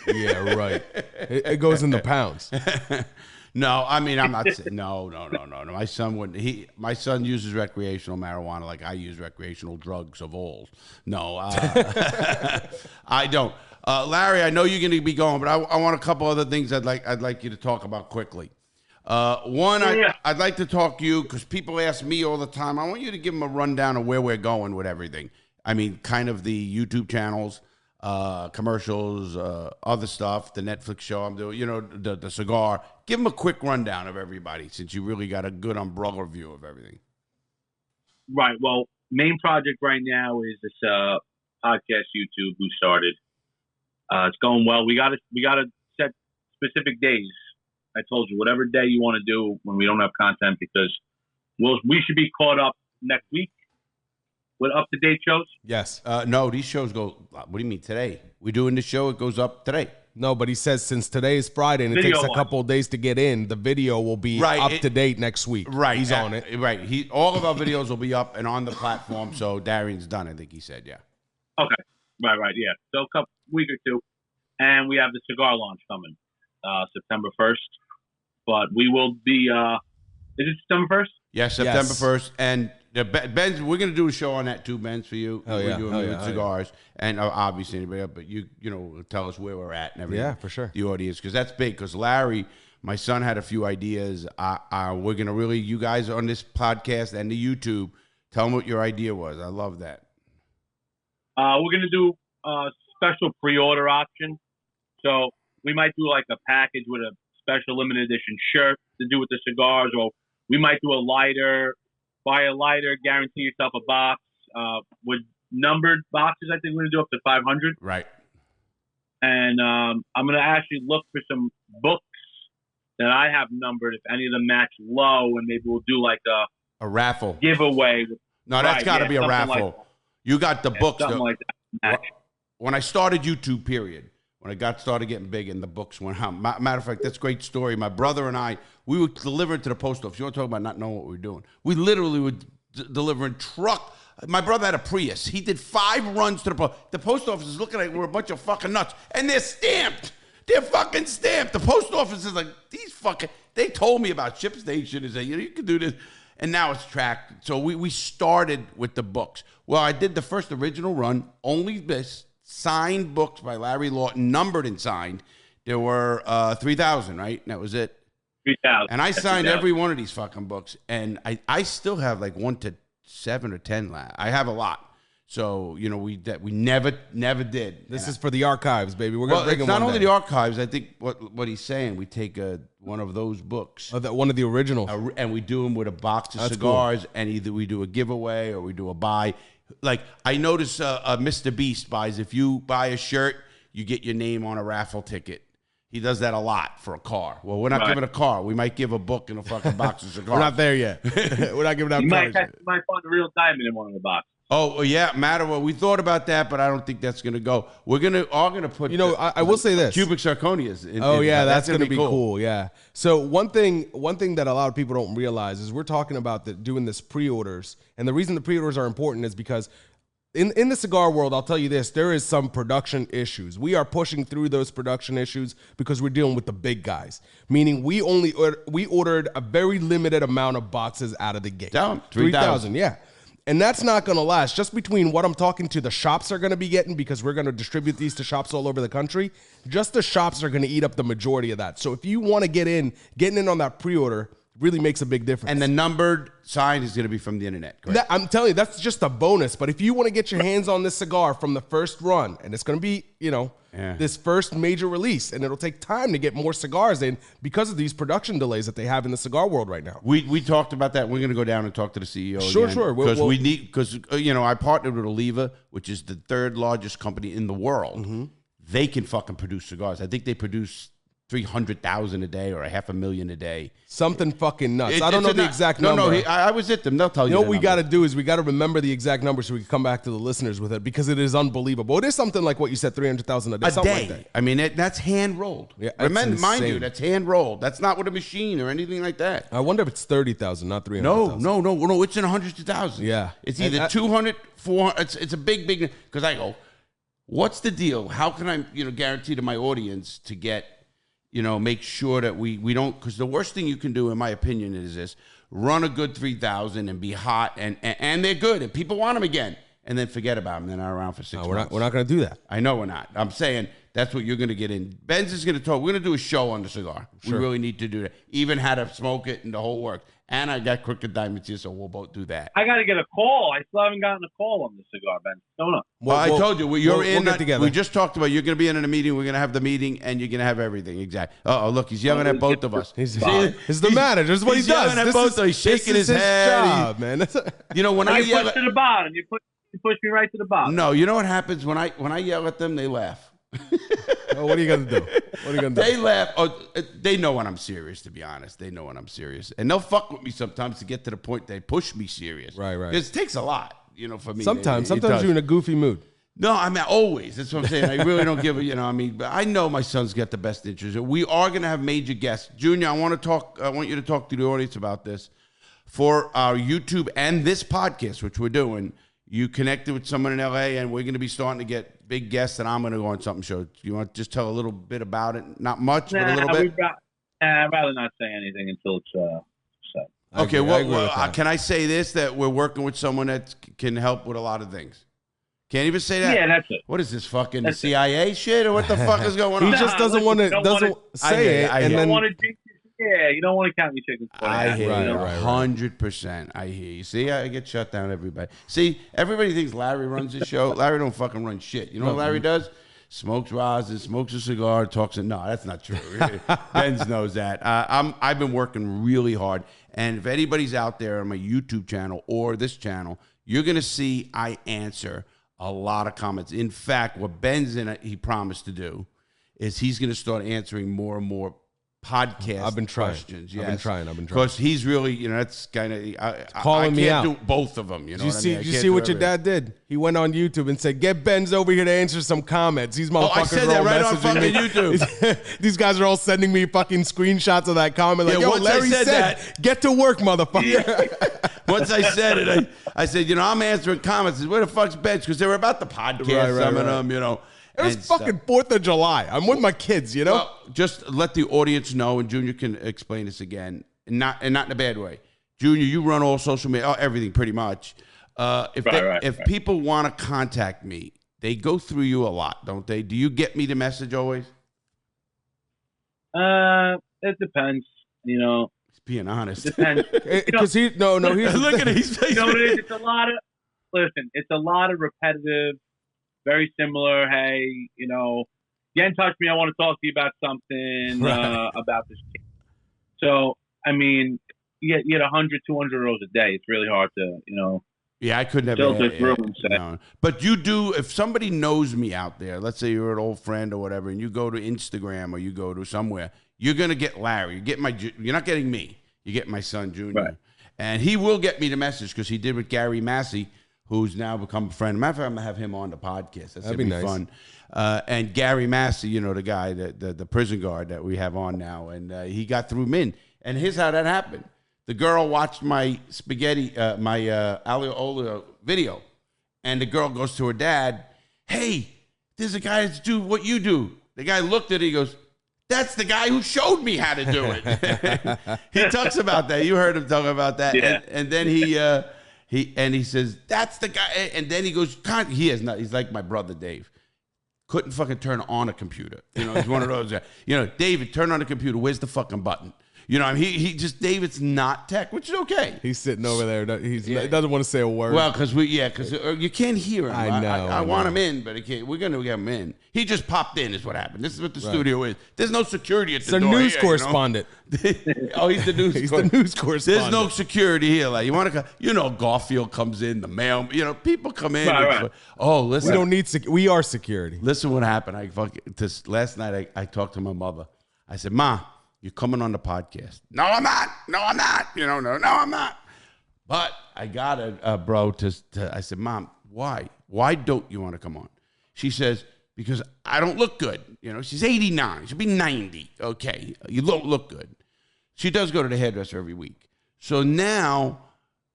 Yeah, right. It goes into pounds. No, I mean, I'm not saying, no. My son wouldn't. My son uses recreational marijuana like I use recreational drugs of all. No, I don't. Larry, I know you're going to be going, but I want a couple other things I'd like you to talk about quickly. One, I'd like to talk to you because people ask me all the time. I want you to give them a rundown of where we're going with everything. I mean, kind of the YouTube channels, commercials, other stuff, the Netflix show I'm doing, you know, the cigar. Give them a quick rundown of everybody since you really got a good umbrella view of everything. Right. Well, main project right now is this podcast YouTube we started. It's going well. We gotta set specific days. I told you whatever day you want to do when we don't have content, because we should be caught up next week with up to date shows. Yes. No, these shows go. What do you mean today? We doing this show. It goes up today. No, but he says since today is Friday and it takes a couple of days to get in, the video will be up to date next week. Right. He's on it. Right. All of our videos will be up and on the platform. So Darian's done, I think he said, yeah. Okay. Right. Yeah. So a couple week or two. And we have the cigar launch coming September 1st. But we will be, is it September 1st? Yeah, September 1st. And Benz, we're going to do a show on that too, Benz, for you. We're doing with cigars. And obviously anybody else, but you know, tell us where we're at and everything. Yeah, for sure. The audience, because that's big. Because Larry, my son, had a few ideas. We're going to really, you guys on this podcast and the YouTube, tell them what your idea was. I love that. We're going to do a special pre-order option. So we might do like a package with a special limited edition shirt to do with the cigars, or we might do a lighter, buy a lighter, guarantee yourself a box with numbered boxes. I think we're going to do up to 500. Right. And I'm going to actually look for some books that I have numbered, if any of them match low, and maybe we'll do like a raffle giveaway. No, that's got to be a raffle. Like you got the books. Something like that. When I started YouTube, period, when I started getting big and the books went out. Matter of fact, that's a great story. My brother and I, we would deliver it to the post office. You want to talk about not knowing what we were doing? We literally would deliver in truck. My brother had a Prius. He did 5 runs to the post. The post office is looking at it. We're a bunch of fucking nuts. And they're stamped. They're fucking stamped. The post office is like, these fucking, they told me about ShipStation and say, you can do this. And now it's tracked. So we started with the books. Well, I did the first original run, only this, signed books by Larry Lawton, numbered and signed. There were 3,000, right? And that was it. 3,000. And I signed every one of these fucking books. And I still have like 1 to 7 or 10 I have a lot. So, you know, we never did. This is for the archives, baby. We're going to bring them not only the archives. I think what he's saying, we take one of those books. One of the originals. And we do them with a box of cigars. Cool. And either we do a giveaway or we do a buy. Like, I notice Mr. Beast buys, if you buy a shirt, you get your name on a raffle ticket. He does that a lot for a car. Well, we're not giving a car. We might give a book and a fucking box of cigars. We're not there yet. We're not giving out cars. You might find a real diamond in one of the boxes. Oh, yeah, Well, we thought about that, but I don't think that's going to go. We're going to put... You know, I will say this. Cubic zirconias. That's going to be cool, yeah. So one thing that a lot of people don't realize is we're talking about doing this pre-orders. And the reason the pre-orders are important is because in the cigar world, I'll tell you this, there is some production issues. We are pushing through those production issues because we're dealing with the big guys. Meaning we ordered a very limited amount of boxes out of the gate. 3,000, yeah. And that's not going to last. Just between what I'm talking to the shops are going to be getting, because we're going to distribute these to shops all over the country, just the shops are going to eat up the majority of that. So if you want to getting in on that pre-order really makes a big difference. And the numbered sign is going to be from the internet, correct? I'm telling you, that's just a bonus. But if you want to get your hands on this cigar from the first run, and it's going to be, this first major release, and it'll take time to get more cigars in because of these production delays that they have in the cigar world right now. We talked about that. We're going to go down and talk to the CEO Sure. Because I partnered with Oliva, which is the 3rd largest company in the world. Mm-hmm. They can fucking produce cigars. I think they produce 300,000 a day or 500,000 a day. Something fucking nuts. I don't know the exact number. I was at them. They'll tell you. You know what we got to do is we got to remember the exact number so we can come back to the listeners with it, because it is unbelievable. It is something like what you said, 300,000 a day. Something like that. I mean, that's hand rolled. Yeah, mind you, that's hand rolled. That's not with a machine or anything like that. I wonder if it's 30,000, not 300,000. No. It's in hundreds of thousands. Yeah, it's either 200, 400. It's a big. Because I go, what's the deal? How can I guarantee to my audience to get, make sure that we don't, because the worst thing you can do, in my opinion, is this: run a good 3,000 and be hot, and they're good, and people want them again, and then forget about them. They're not around for 6 months. We're not going to do that. I know we're not. I'm saying that's what you're going to get in. Benz is going to talk. We're going to do a show on the cigar. Sure. We really need to do that. Even how to smoke it and the whole work. And I got Crooked Diamonds here, so we'll both do that. I got to get a call. I still haven't gotten a call on the cigar, Ben. Don't know. Well, I told you, you're in. We'll get together. We just talked about you're going to be in a meeting. We're going to have the meeting, and you're going to have everything. Exactly. Oh, look, he's yelling at both of us. He's the manager. This is what he does. At both. He's shaking his head. Job, man. You know, when I yell push to the bottom, you push me right to the bottom. No, you know what happens when I yell at them? They laugh. Oh, what are you gonna do? What are you gonna do? They laugh. Oh, they know when I'm serious. To be honest, they know when I'm serious, and they'll fuck with me sometimes to get to the point they push me serious. Right. Because it takes a lot, for me. Sometimes you're in a goofy mood. No, I mean always. That's what I'm saying. I really don't give a, but I know my son's got the best interest. We are gonna have major guests. Junior, I want you to talk to the audience about this for our YouTube and this podcast, which we're doing. You connected with someone in LA, and we're going to be starting to get big guests, and I'm going to go on something show. You want to just tell a little bit about it? Not much, but a little bit? I'd rather not say anything until it's said. Okay, well, can I say this, that we're working with someone that can help with a lot of things? Can't even say that? Yeah, that's it. What is this, fucking the CIA shit, or what the fuck is going on? He just doesn't want to say it. You don't want to Yeah, you don't want to count your chickens. I hear you 100%. I hear you. See, I get shut down, everybody. See, everybody thinks Larry runs the show. Larry don't fucking run shit. You know what Larry does? Smokes rosin, smokes a cigar, talks. No, that's not true. Benz knows that. I've been working really hard. And if anybody's out there on my YouTube channel or this channel, you're going to see I answer a lot of comments. In fact, what Ben's he promised to do is he's going to start answering more and more podcast I've been trying. Questions. Yes. I've been trying. Because he's really, that's kind of calling me out. I can't do both of them. You know, did you see what your dad did? He went on YouTube and said, "Get Benz over here to answer some comments." These motherfuckers I said that right on fucking YouTube. These guys are all sending me fucking screenshots of that comment. Like, yo, Larry said that. Get to work, motherfucker. Yeah. Once I said it, I said, I'm answering comments. Where the fuck's Benz? Because they were about the podcast, some of them, It was fucking 4th of July. I'm with my kids, Well, just let the audience know, and Junior can explain this again, and not in a bad way. Junior, you run all social media, everything pretty much. If people want to contact me, they go through you a lot, don't they? Do you get me the message always? It depends. He's being honest. It depends. Because he's look at his face. It's a lot of it's a lot of repetitive. Very similar. Hey, get in touch with me. I want to talk to you about something about this case. So, I mean, you get 100, 200 rolls a day. It's really hard to, Yeah, I could never. Filter through and say. No. But you do, if somebody knows me out there, let's say you're an old friend or whatever, and you go to Instagram or you go to somewhere, you're going to get Larry. You're not getting me. You get my son, Junior. Right. And he will get me the message because he did with Gary Massey, who's now become a friend. Matter of fact, I'm going to have him on the podcast. That'd be nice. Fun. And Gary Massey, the guy, the prison guard that we have on now, and he got through Min. And here's how that happened. The girl watched my my Alio Olio video, and the girl goes to her dad, "Hey, there's a guy that's do what you do." The guy looked at it, he goes, "That's the guy who showed me how to do it." He talks about that. You heard him talk about that. Yeah. And then he says, "That's the guy." And then he goes, he's like my brother Dave. Couldn't fucking turn on a computer. He's one of those guys. David, turn on the computer. Where's the fucking button? David's not tech, which is okay. He's sitting over there. He doesn't want to say a word. Well, because you can't hear him. I know. I want him in, but we're going to get him in. He just popped in is what happened. This is what the studio is. There's no security at the door. It's a news correspondent. Oh, he's the news He's the news correspondent. There's no security here. Like, you want to come, Garfield comes in, the mail, people come in. Right. Oh, listen. We don't need we are security. Listen what happened. Last night I talked to my mother. I said, "Ma, you're coming on the podcast." "No, I'm not. No, I'm not. No, I'm not." But I got a bro I said, "Mom, why? Why don't you want to come on?" She says, "Because I don't look good." She's 89. She'll be 90. Okay, you don't look good. She does go to the hairdresser every week. So now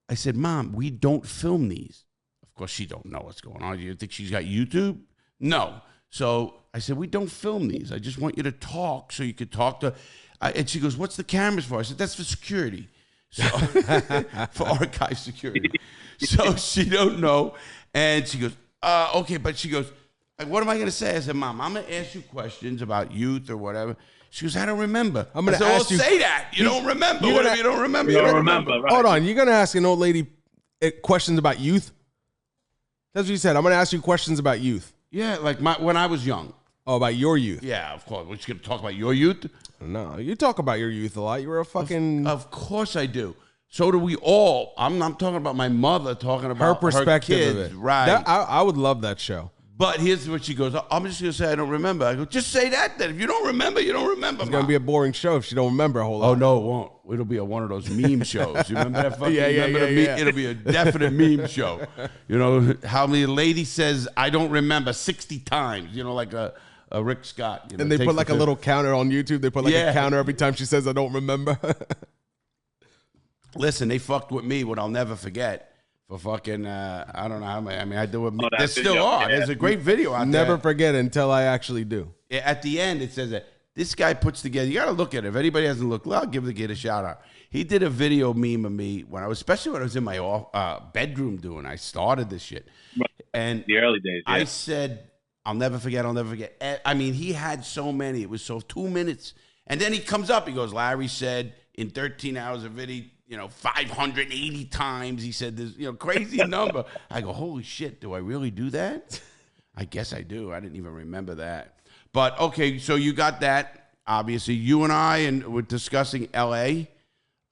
I said, "Mom, we don't film these." Of course, she don't know what's going on. You think she's got YouTube? No. So I said, "We don't film these. I just want you to talk so you could talk to." And she goes, "What's the cameras for?" I said, "That's for security, so for archive security." So she don't know, and she goes, "Okay," but she goes, Like, what am I going to say? I said, Mom, I'm going to ask you questions about youth or whatever. She goes, I don't remember. I'm going to ask you. Say that. You don't remember. You don't remember. You don't remember. Right. Hold on. You're going to ask an old lady questions about youth? That's what you said. I'm going to ask you questions about youth. Yeah, like when I was young. Oh, about your youth. Yeah, of course. We're just going to talk about your youth? No, you talk about your youth a lot. You were a fucking... Of course I do. So do we all. I'm talking about my mother talking about her perspective her kids, of it. Right. I would love that show. But here's what she goes, I'm just going to say I don't remember. I go, just say that then. If you don't remember, you don't remember. It's going to be a boring show if she don't remember a whole lot. Oh, no, it won't. It'll be one of those meme shows. You remember that fucking yeah. It'll be a definite meme show. You know, how many lady says, I don't remember 60 times, you know, like a Rick Scott. You know, and they put like a little counter on YouTube. They put like a counter every time she says, I don't remember. Listen, they fucked with me, what I'll never forget. For fucking, I don't know how many. I mean, I do it. There still are. Yeah. There's a great video out there. Never forget until I actually do. At the end, it says that this guy puts together. You got to look at it. If anybody hasn't looked, well, I'll give the kid a shout out. He did a video meme of me especially when I was in my bedroom doing. I started this shit, and the early days. Yeah. I said, "I'll never forget. I'll never forget." I mean, he had so many. It was so 2 minutes, and then he comes up. He goes, "Larry said in 13 hours of video." 580 times. He said this, crazy number. I go, holy shit, do I really do that? I guess I do. I didn't even remember that. But, okay, so you got that. Obviously, you and I, and we're discussing L.A.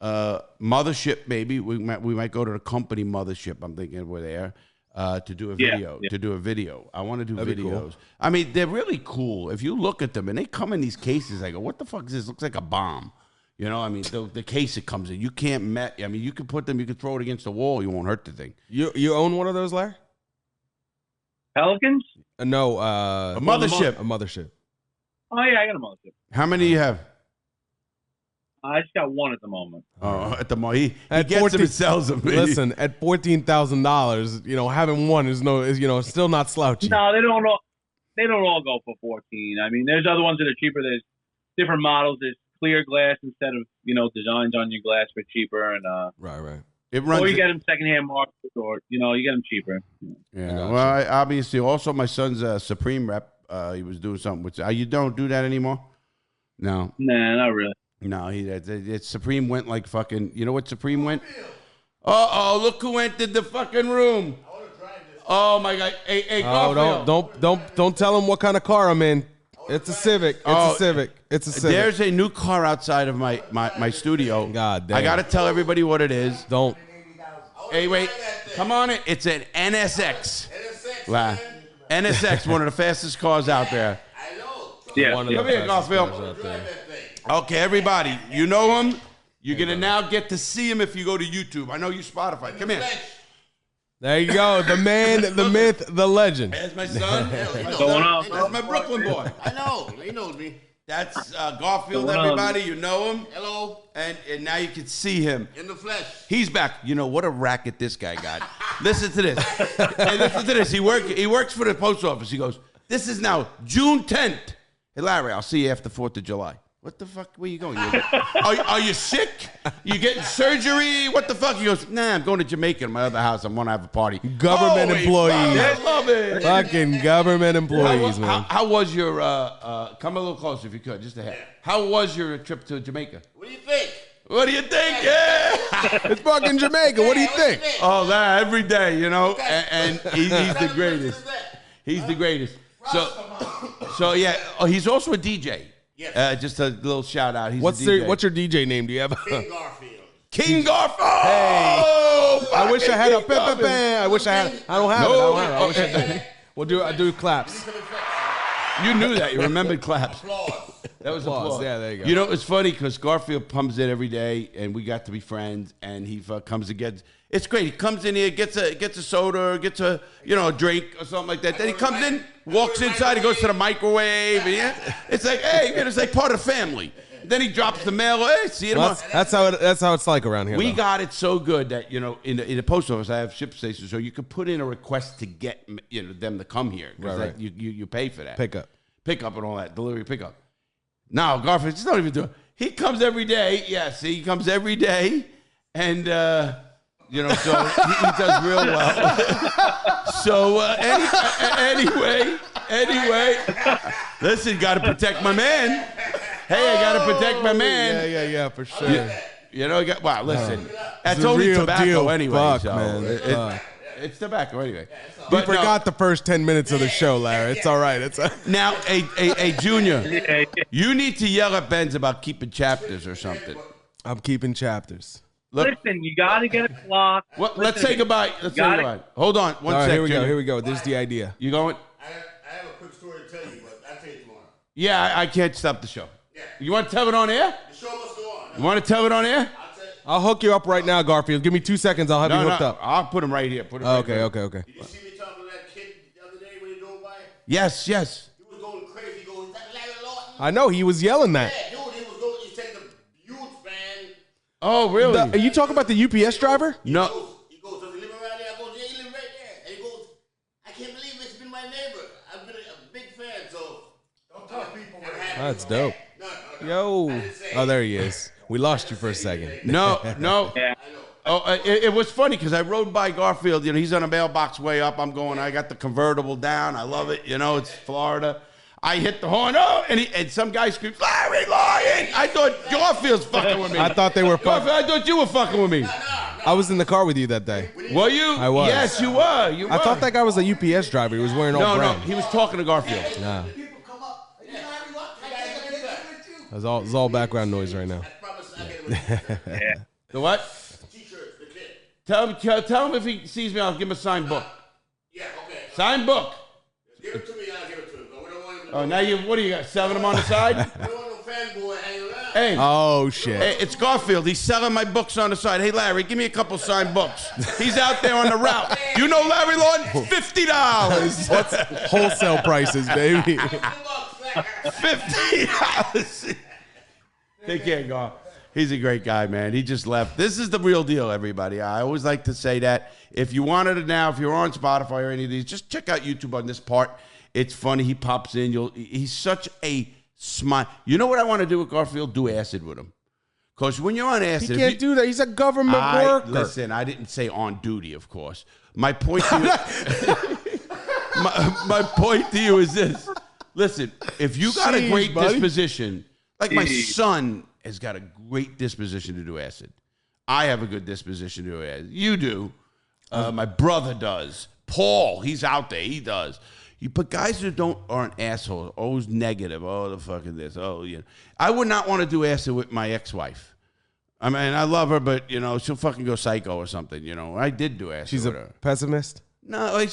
Mothership, maybe. We might go to the company Mothership. I'm thinking we're there to do a video. Yeah. To do a video. I want to do That'd videos. be cool. I mean, they're really cool. If you look at them, and they come in these cases, I go, what the fuck is this? Looks like a bomb. You know, I mean, the case it comes in, you can't I mean, you can put them, you can throw it against the wall, you won't hurt the thing. You own one of those, Larry? Pelicans? No, a mothership. A mothership. Oh, yeah, I got a mothership. How many do you have? I just got one at the moment. Oh, at the moment. He At gets 14 them and sells them. Listen, at $14,000, having one is still not slouchy. No, they don't all go for 14. I mean, there's other ones that are cheaper. There's different models. There's clear glass instead of designs on your glass for cheaper, and right. It runs. Or you get them secondhand markets, or you get them cheaper. Yeah. Well, obviously, also my son's a Supreme rep. He was doing something with. You don't do that anymore. No. Nah, not really. No, it's Supreme went like fucking. You know what Supreme went? Oh, look who entered the fucking room. Oh my God! Hey, Garfield. Don't tell him what kind of car I'm in. It's a Civic. It's a Civic. There's a new car outside of my studio. God damn. I got to tell everybody what it is. Don't. Hey, wait. Come on in. It's an NSX. NSX, one of the fastest cars out there. I know. Yeah. One of the Come here, fastest Garfield. cars out there. Okay, everybody. You know him. You're going to now get to see him if you go to YouTube. I know you Spotify. Come here. There you go. The man, the myth, the legend. There's my son. What's going on? That's my Brooklyn boy. I know. He knows me. That's Garfield, What's going on? everybody. You know him. Hello. And now you can see him. In the flesh. He's back. You know, what a racket this guy got. Listen to this. Hey, listen to this. He works for the post office. He goes, this is now June 10th. Hey, Larry, I'll see you after 4th of July. What the fuck? Where you going? Are you sick? You getting surgery? What the fuck? He goes, nah, I'm going to Jamaica in my other house. I want to have a party. Government employees. I love it. Fucking government employees, man. How was your, come a little closer if you could, just a hair. How was your trip to Jamaica? What do you think? What do you think? Yeah. It's fucking Jamaica. What do you think? Oh, that every day, and he's the greatest. He's the greatest. So yeah. Oh, he's also a DJ. Yes. Just a little shout out. He's What's a DJ. your DJ name? Do you have? King Garfield. King Garfield. Hey. Oh, I wish I had a King Garfield. I wish I had. I don't have it. I don't have it. I wish I did. I do claps. You knew that. You remembered claps. Applause. That was Applause. applause. Yeah, there you go. You know, it's funny because Garfield comes in every day, and we got to be friends. And he comes and gets. It's great. He comes in here, gets a soda, gets a drink or something like that. Then he comes in, walks inside, he goes to the microwave. And it's like, hey, it's like part of the family. Then he drops the mail. Hey, see you tomorrow. That's how it's like around here. We though. got it so good that in the post office I have ship stations, so you could put in a request to get them to come here. Right. You pay for that. Pick up And all that, delivery pickup. Now Garfield, just don't even do it. He comes every day. Yeah, see, he comes every day, and so he does real well. So anyway, Anyway, listen, got to protect my man. Hey, I got to protect my man. Yeah, for sure. You know, wow, listen. That's It's a only real tobacco deal. anyway. Fuck, so man. Fuck. it's tobacco anyway. We forgot the first 10 minutes of the show, Larry. It's all right. Now, a Junior, you need to yell at Benz about keeping chapters or something. I'm keeping chapters. Look, Listen, you got to get a clock. let's say goodbye. Let's say goodbye. Hold on. One All right, second. here we go. This is the idea. You going? I have a quick story to tell you, but I'll tell you tomorrow. Yeah, I can't stop the show. Yeah. You want to tell it on air? The show must go on. You want to tell it on air? I'll hook you up right now, Garfield. Give me 2 seconds. I'll have you hooked up. I'll put him right here. Put him right Okay. here. Okay. Did you see me talking to that kid the other day when he drove by? Yes. He was going crazy. Going, is that Larry Lawton? I know he was yelling that. Yeah, dude, he's taking a huge fan. Oh, really? Are you talking about the UPS driver? No. He goes, does he live around there? I go, yeah, he lives right there. And he goes, I can't believe it's been my neighbor. I've been a big fan, so don't tell people what happened. That's dope. No. Yo. Oh, there he is. We lost you for a second. No. Yeah. Oh, it was funny because I rode by Garfield. You know, he's on a mailbox way up. I'm going. I got the convertible down. I love it. You know, it's Florida. I hit the horn. Oh, and some guy screams, Larry Lawton. I thought Garfield's fucking with me. I thought they were fucking. Garfield, I thought you were fucking with me. I was in the car with you that day. Were you? I was. Yes, you were. You were. I thought that guy was a UPS driver. He was wearing all No, brown. he was talking to Garfield. Nah. People come up. Hey, Larry Lawton, I take a picture with you. It's all background noise right now. I promise I'll get him a The what? t-shirt, the kid. Tell him if he sees me, I'll give him a signed book. Yeah, okay. Signed book. Give it to me, I'll give it to him. But we don't want him to Oh, now what do you got? 7 of them on the side? we don't want no fanboy hanging around. Hey. Oh shit. Hey, it's Garfield. He's selling my books on the side. Hey, Larry, give me a couple signed books. He's out there on the route. You know Larry Lawton? $50. What's wholesale prices, baby? $50. Take care, Gar. He's a great guy, man. He just left. This is the real deal, everybody. I always like to say that. If you wanted it now, if you're on Spotify or any of these, just check out YouTube on this part. It's funny. He pops in. He's such a smile. You know what I want to do with Garfield? Do acid with him. Because when you're on acid... He can't do that. He's a government worker. Listen, I didn't say on duty, of course. My point to you... my point to you is this. Listen, if you got a great disposition, like my son has got a great disposition to do acid. I have a good disposition to do acid. You do. My brother does. Paul, he's out there. He does. But guys who aren't assholes, always negative. Oh, the fucking this. Oh, yeah. I would not want to do acid with my ex-wife. I mean, I love her, but, you know, she'll fucking go psycho or something, you know. I did do acid She's with a her. pessimist? No, like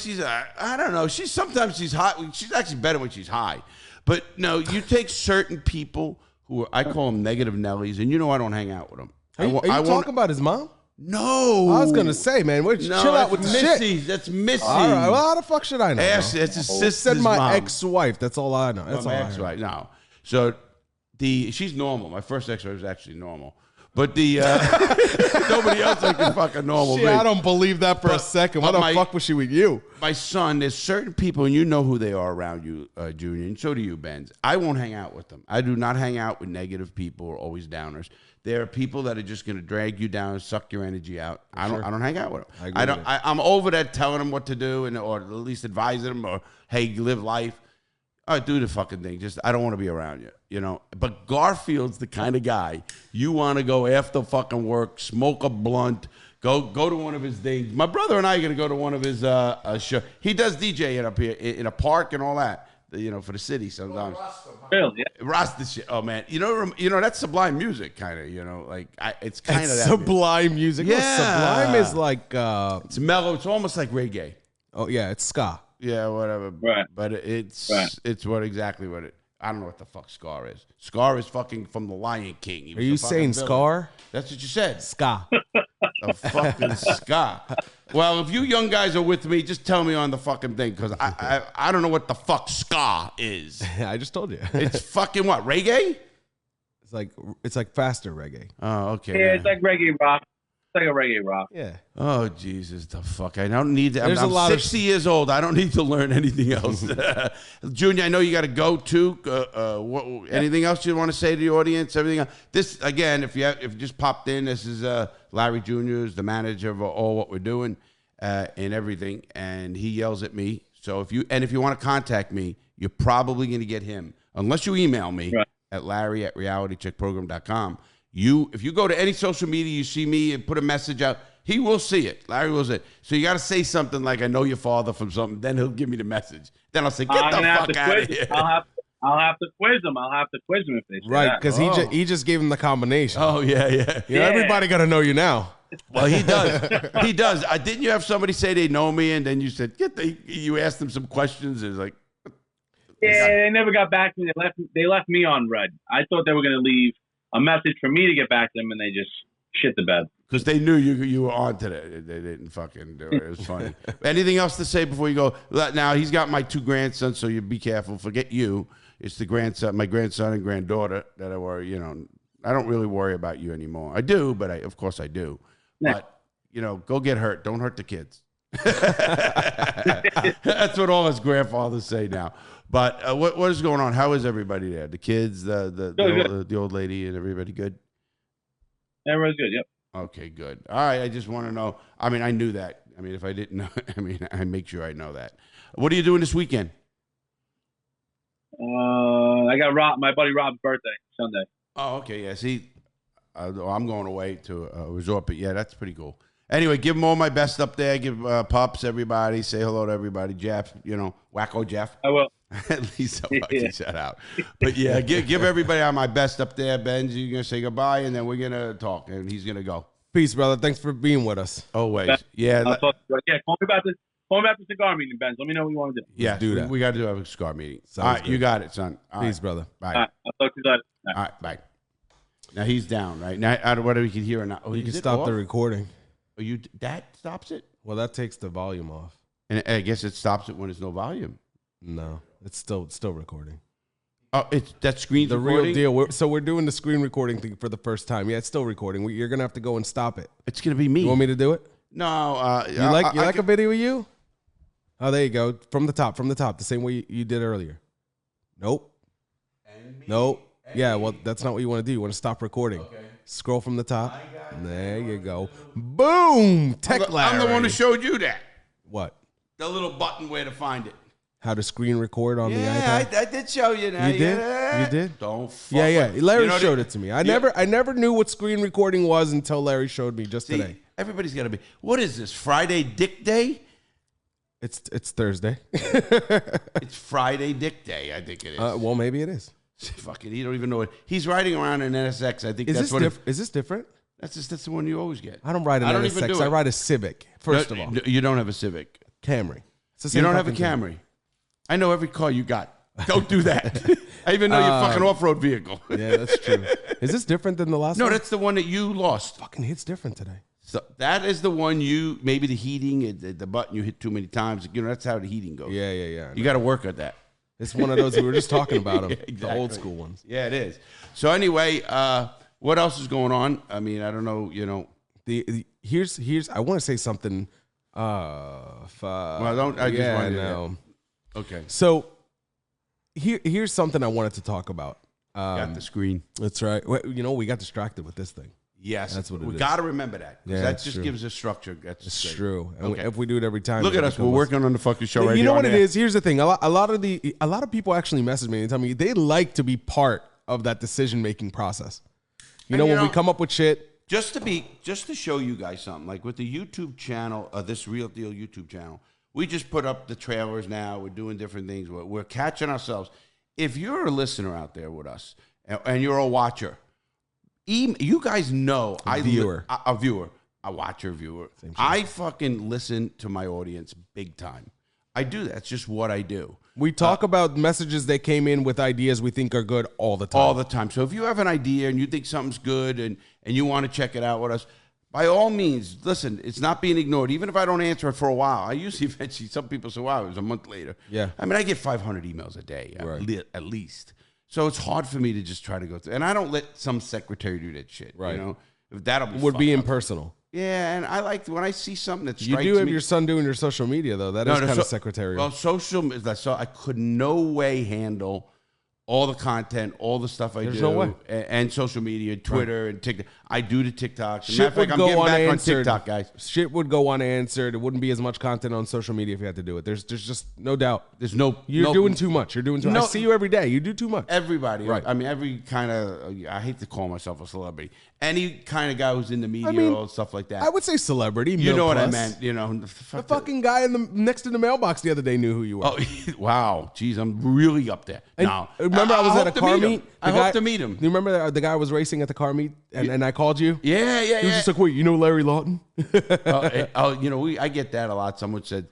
I don't know. Sometimes she's hot. She's actually better when she's high. But, no, you take certain people I call them negative Nellies, and you know I don't hang out with them. Are you talking about his mom? No. I was going to say, man, chill out with the Missy. shit. That's Missy. All right, well, how the fuck should I know? It's his sister's Said my mom. ex-wife. That's all I know. That's all my I heard. ex-wife. No. So she's normal. My first ex-wife was actually normal. But nobody else I can fucking normal. Shit, I don't believe that for a second. Why the fuck was she with you? My son, there's certain people, and you know who they are around you, Junior, and so do you, Benz. I won't hang out with them. I do not hang out with negative people or always downers. There are people that are just going to drag you down, suck your energy out. I don't hang out with them. I'm over that telling them what to do or at least advising them or, hey, live life. All right, do the fucking thing. Just I don't want to be around you, you know. But Garfield's the kind of guy you want to go after fucking work, smoke a blunt, go to one of his things. My brother and I are gonna go to one of his show. He does DJing up here in a park and all that, you know, for the city sometimes. Really? Yeah. Rasta shit. Oh man, you know that's Sublime music, kind of. You know, like it's kind of that Sublime music. Yeah. No, Sublime is like it's mellow. It's almost like reggae. Oh yeah, it's ska. Yeah, whatever. Right. But it's exactly what it. I don't know what the fuck Scar is. Scar is fucking from the Lion King. He was Are you the fucking saying villain. Scar? That's what you said. Ska. The fucking Scar. Well, if you young guys are with me, just tell me on the fucking thing because I don't know what the fuck ska is. I just told you. It's fucking what, reggae? It's like faster reggae. Oh, okay. Yeah, it's like reggae rock. It's like a reggae rock. Yeah. Oh, Jesus, the fuck. I don't need to. There's I'm a lot 60 years old. I don't need to learn anything else. Junior, I know you got to go too. Anything else you want to say to the audience? Everything else? This, again, if you just popped in, this is Larry Jr., is the manager of all what we're doing and everything. And he yells at me. So if you want to contact me, you're probably going to get him. Unless you email me Right. at larry@realitycheckprogram.com. If you go to any social media, you see me and put a message out, he will see it. Larry will see it. So you got to say something like, I know your father from something. Then he'll give me the message. Then I'll say, get the fuck out of here. I'll have to quiz them. I'll have to quiz them if they say Right, that. because he just gave him the combination. Oh, yeah. You know, everybody got to know you now. Well, he does. He does. Didn't you have somebody say they know me, and then you said, you asked them some questions, and it's like, yeah, they never got back to me. They left me on red. I thought they were going to leave a message for me to get back to them, and they just shit the bed. because they knew you were on to that. They didn't fucking do it. It was funny. Anything else to say before you go? Now, he's got my 2 grandsons, so you be careful. Forget you. It's the grandson, my grandson and granddaughter that I worry, I don't really worry about you anymore. I do, but of course I do. Yeah. But, go get hurt. Don't hurt the kids. That's what all us grandfathers say now. But what is going on? How is everybody there? The kids, the old lady, and everybody good? Everyone's good, yep. Okay, good. All right, I just want to know. I mean, I knew that. I mean, if I didn't know, I make sure I know that. What are you doing this weekend? I got my buddy Rob's birthday Sunday. Oh, okay, yeah. See, I'm going away to a resort, but yeah, that's pretty cool. Anyway, give them all my best up there. Give Pups, everybody. Say hello to everybody. Jeff, Wacko Jeff. I will. At least I want to shout out. But yeah, give everybody my best up there. Benz, you're going to say goodbye, and then we're going to talk, and he's going to go. Peace, brother. Thanks for being with us. Always. Yeah. I'll talk to you. Yeah, call me about this. Call me about the cigar meeting, Benz. Let me know what you want to do. Yeah, do that. We got to do a cigar meeting. Sounds all right, good. you got it, son. All Peace, right. brother. Bye. All right, I'll talk to you later. All right, bye. Now he's down, right? Now, out of whatever you can hear or not. Oh, You can is it stop off? the recording. Oh, that stops it? Well, that takes the volume off. And I guess it stops it when there's no volume. No, it's still recording. Oh, that screen's The recording? real deal. So we're doing the screen recording thing for the first time. Yeah, it's still recording. You're gonna have to go and stop it. It's gonna be me. You want me to do it? No. You like a video of you? Oh, there you go. From the top, the same way you did earlier. Nope. Nope. Yeah, well, that's not what you want to do. You want to stop recording. Okay. Scroll from the top. There you go. Boom! Tech Larry. I'm the one who showed you that. What? The little button where to find it. How to screen record on the Yeah, iPad? I did show you that. You did? You did? Don't fuck Yeah. with- Larry You know showed it to me. I never knew what screen recording was until Larry showed me just See, today. everybody's got to be. What is this? Friday Dick Day? It's Thursday. It's Friday Dick Day. I think it is. Well, maybe it is. Fuck it. He don't even know it. He's riding around in NSX. I think Is that's this what. is this different? That's the one you always get. I don't ride an I don't even NSX. do I it. ride a Civic. First of all, You don't have a Civic. Camry. It's the You same don't have a fucking thing. Camry. I know every car you got. Don't do that. I even know your fucking off-road vehicle. Yeah, that's true. Is this different than the last No, one? that's the one that you lost. Fucking hits different today. So that is the one maybe the heating, the button you hit too many times. That's how the heating goes. Yeah. You got to work at that. It's one of those we were just talking about them, Yeah, the exactly. old school ones. Yeah, it is. So anyway, what else is going on? I mean, I don't know. Here's I want to say something. Well, don't. I just wanted to. no. Okay. So here's something I wanted to talk about. Got the screen. That's right. Well, we got distracted with this thing. Yes, That's what it we is. got to remember that. Yeah, That that's just true. gives us structure. That's It's great. true. And Okay. if we do it every time, Look at us. We're working on the fucking show right You here know on what it air. is? Here's the thing. A lot of people actually message me and tell me they like to be part of that decision making process. And When we come up with shit. Just to show you guys something, like with the YouTube channel, this Real Deal YouTube channel, we just put up the trailers now. We're doing different things. We're catching ourselves. If you're a listener out there with us and you're a watcher, you guys know A viewer. a watcher, viewer. I fucking listen to my audience big time. I do that. It's just what I do. We talk about messages that came in with ideas we think are good all the time. All the time. So if you have an idea and you think something's good and you want to check it out with us, by all means, listen, it's not being ignored. Even if I don't answer it for a while, I usually eventually, some people say, wow, it was a month later. Yeah. I mean, I get 500 emails a day, Right. at least. So it's hard for me to just try to go through. And I don't let some secretary do that shit. Right. That'll be would be fucked up. impersonal. Yeah, and I like when I see something that You strikes me. do have your son doing your social media, though. That is kind of secretarial. Well, so I could no way handle all the content, all the stuff I do, no way. and social media, Twitter and TikTok. I do the TikTok. As a matter Shit of fact, would I'm go getting back on unanswered. TikTok, guys. Shit would go unanswered. It wouldn't be as much content on social media if you had to do it. There's just no doubt. There's no. You're doing too much. You're doing too much. I see you every day. You do too much. Everybody, Right. I mean, every kind of. I hate to call myself a celebrity. Any kind of guy who's in the media or stuff like that. I would say celebrity. You know what I plus. meant? You know, The fucking guy next to the mailbox the other day knew who you were. Oh, wow. Jeez, I'm really up there. And No. remember, I was at a hope to car meet him. meet. I hope to meet him. Do you remember the guy was racing at the car meet, and I called you? Yeah. He was just like, "Wait, you know Larry Lawton?" You know, I get that a lot. Someone said,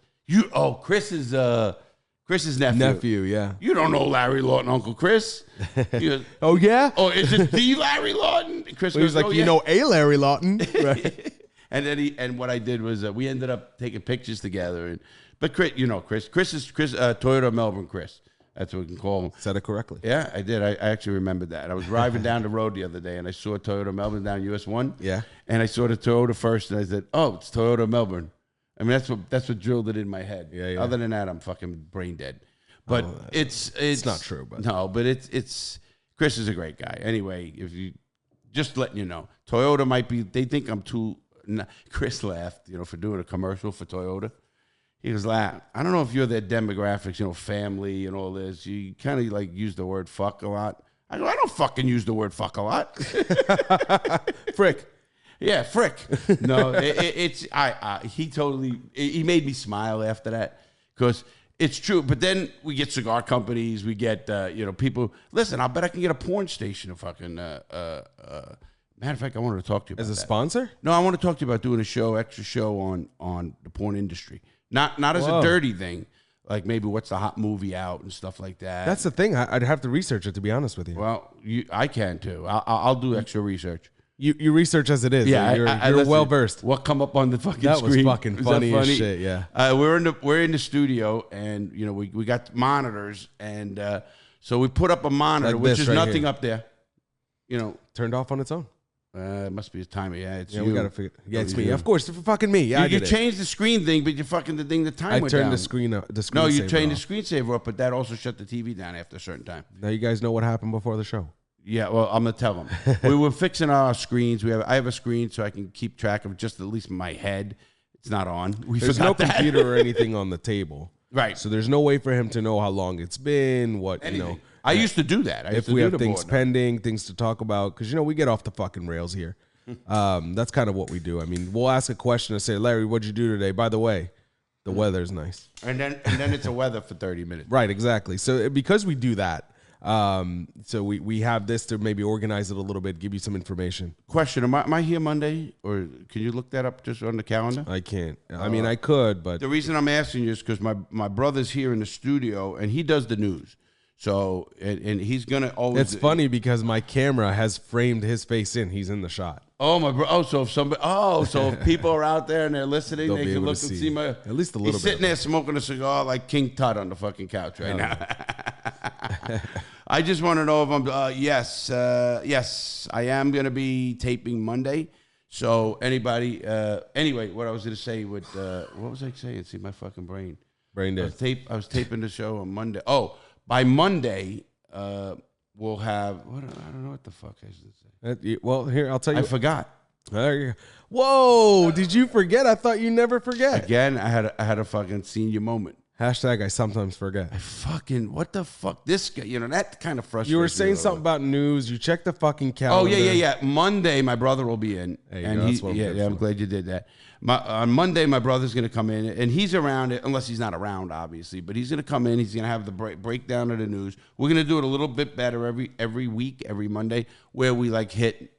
Chris's nephew. Yeah. You don't know Larry Lawton, Uncle Chris. He goes, Oh yeah. oh, is it the Larry Lawton? Chris He was goes, like, "Oh, you yeah." know, a Larry Lawton. Right. And then what I did was we ended up taking pictures together. But Chris is Toyota Melbourne Chris. That's what we can call him. Said it correctly. Yeah, I did. I actually remembered that. I was driving down the road the other day, and I saw Toyota Melbourne down US 1. Yeah. And I saw the Toyota first, and I said, "Oh, it's Toyota Melbourne." I mean, that's what drilled it in my head. Yeah. Other than that, I'm fucking brain dead. But it's not true. But no, but it's Chris is a great guy. Anyway, if you just letting you know, Toyota might be. They think I'm too. Chris laughed, for doing a commercial for Toyota. He was like, I don't know if you're their demographics, family and all this. You kind of like use the word fuck a lot. I go, I don't fucking use the word fuck a lot. frick. Yeah, frick. No, he made me smile after that because it's true. But then we get cigar companies, we get, people. Listen, I bet I can get a porn station to fucking, matter of fact, I wanted to talk to you about As a that. sponsor? No, I want to talk to you about doing extra show on the porn industry. Not as a dirty thing, like maybe what's the hot movie out and stuff like that. That's the thing. I'd have to research it, to be honest with you. Well, I can too. I'll do extra research. You research as it is. Yeah, you're listen, well versed. What come up on the fucking That screen? was fucking funny as shit. Yeah. We're in the studio, and we got monitors, and so we put up a monitor, Like which this is right nothing here. up there. Turned off on its own. It must be his timing. Yeah, it's you. We gotta figure. Yeah, it's It's me. you. Of course, it's fucking me. Yeah, I You did it. changed the screen thing, but you fucking the time I went turned down. the screen up. No, you turned the off. screensaver up, but that also shut the TV down after a certain time. Now you guys know what happened before the show. Yeah, well, I'm gonna tell them. We were fixing our screens. I have a screen so I can keep track of just at least my head. It's not on. There's no computer or anything on the table, Right. so there's no way for him to know how long it's been. Anything. I used to do that. if we have things pending, things to talk about, because we get off the fucking rails here. That's kind of what we do. I mean, we'll ask a question and say, Larry, what'd you do today? By the way, the weather's nice. And then it's a weather for 30 minutes. Right, exactly. So because we do that, so we have this to maybe organize it a little bit, give you some information. Question: Am I here Monday, or can you look that up just on the calendar? I can't. I mean, I could, but The reason I'm asking you is because my brother's here in the studio and he does the news. So and he's gonna always. it's funny because my camera has framed his face in. He's in the shot. Oh my bro! So if people are out there and they're listening, They'll they be can able look to and see see my. at least a little He's bit sitting of there smoking a cigar like King Tut on the fucking couch right now. I just want to know if I'm. Yes, I am gonna be taping Monday. So anybody. Anyway, what I was gonna say what was I saying? See my fucking brain. Brain dead. I was taping the show on Monday. Oh, by Monday, we'll have. I don't know what the fuck I should say. Well, here, I'll tell you. I forgot. There you go. Whoa, did you forget? I thought you never forget. Again, I had a fucking senior moment. Hashtag I sometimes forget. Fucking what the fuck? This guy, that kind of frustrates me. You were a saying little something bit. about news. You checked the fucking Oh calendar. yeah. Monday, my brother will be in, There you and go. That's what I'm good I'm for. glad you did that. On Monday, my brother's gonna come in, and he's around it, unless he's not around, obviously. But he's gonna come in. He's gonna have the breakdown of the news. We're gonna do it a little bit better every week, every Monday, where we hit.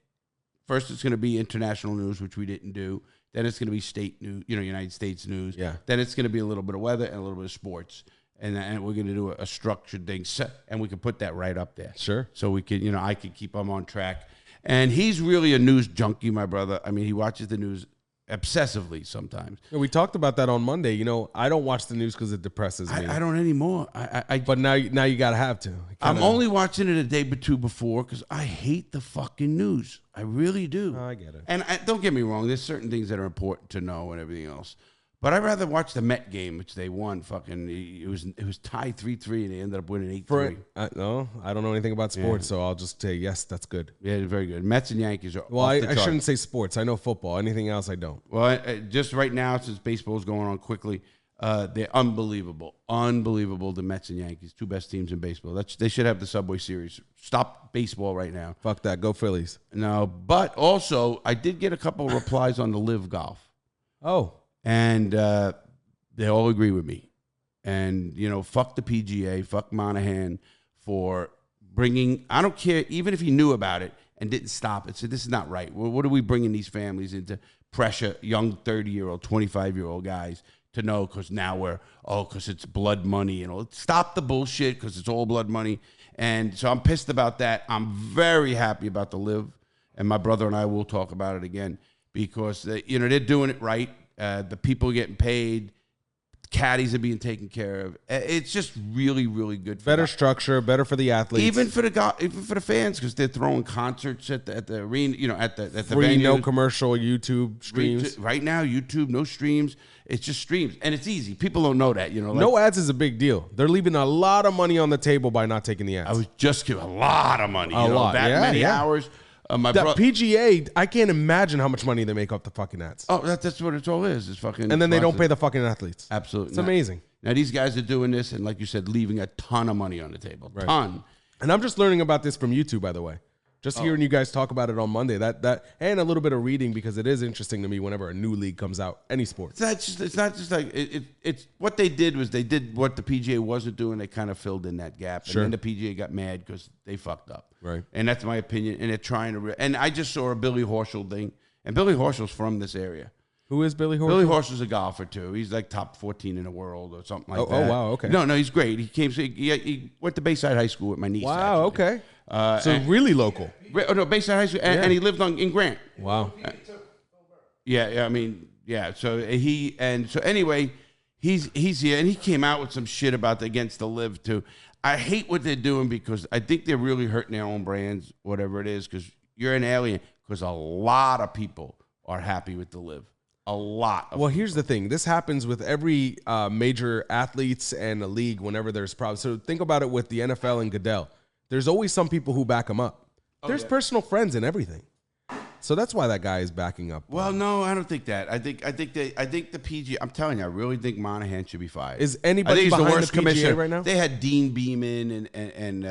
First, it's gonna be international news, which we didn't do. Then it's gonna be state news, United States news. Yeah. Then it's gonna be a little bit of weather and a little bit of sports. And we're going to do a structured thing, and we can put that right up there. Sure. So we could, I could keep him on track. And he's really a news junkie, my brother. I mean, he watches the news obsessively sometimes. Yeah, we talked about that on Monday. I don't watch the news because it depresses me. I don't anymore. But now you gotta have to. I'm only watching it a day or two before because I hate the fucking news. I really do. I get it. And don't get me wrong. There's certain things that are important to know and everything else. But I'd rather watch the Met game, which they won. Fucking, it was tied 3-3, and they ended up winning 8-3. No, I don't know anything about sports, so I'll just say yes, that's good. Yeah, very good. Mets and Yankees are. Well, off the I charts. shouldn't say sports. I know football. Anything else, I don't. Well, just right now, since baseball's going on quickly, they're unbelievable. Unbelievable, the Mets and Yankees, 2 best teams in baseball. They should have the Subway Series. Stop baseball right now. Fuck that. Go Phillies. No, but also, I did get a couple of replies on the Live Golf. Oh. And they all agree with me. And, fuck the PGA, fuck Monahan for bringing, I don't care, even if he knew about it and didn't stop it, said this is not right. Well, what are we bringing these families into pressure, young 30-year-old, 25-year-old guys to know because now because it's blood money. Stop the bullshit because it's all blood money. And so I'm pissed about that. I'm very happy about the Live. And my brother and I will talk about it again because, they're doing it right. The people are getting paid. Caddies are being taken care of. It's just really, really good. Better structure, better for the athletes, even for the fans, because they're throwing concerts at the arena. At the free, venue. no commercial YouTube streams. Right now, YouTube, no streams. It's just streams, and it's easy. People don't know that. No ads is a big deal. They're leaving a lot of money on the table by not taking the ads. I was just kidding. A lot of money. A lot. That many hours. PGA, I can't imagine how much money they make off the fucking ads. Oh, that's what it all is. It's fucking. And then they don't pay the fucking athletes. Absolutely, it's amazing. Now these guys are doing this, and like you said, leaving a ton of money on the table. Right. Ton. And I'm just learning about this from YouTube, by the way. Just hearing you guys talk about it on Monday, that and a little bit of reading because it is interesting to me whenever a new league comes out, any sport. It's not just like it's what they did was they did what the PGA wasn't doing. They kind of filled in that gap, Sure. and then the PGA got mad because they fucked up. Right. And that's my opinion. And they're trying to. And I just saw a Billy Horschel thing, and Billy Horschel's from this area. Who is Billy Horschel? Billy Horschel's a golfer too. He's like top 14 in the world or something like that. Oh wow, okay. No, he's great. He went to Bayside High School with my niece. Wow, actually. okay. So really local. Bayside High School, and he lived in Grant. Wow. Yeah. I mean, yeah. So anyway, he's here, and he came out with some shit about against the Live too. I hate what they're doing because I think they're really hurting their own brands, whatever it is. Because you're an alien. Because a lot of people are happy with the Live. A lot. Well, here's the thing. This happens with every major athletes and a league whenever there's problems. So think about it with the NFL and Goodell. There's always some people who back him up. There's personal friends and everything. So that's why that guy is backing up. Well, no, I don't think that. I think the PGA. I'm telling you, I really think Monahan should be fired. Is anybody behind the PGA commissioner right now? They had Dean Beeman and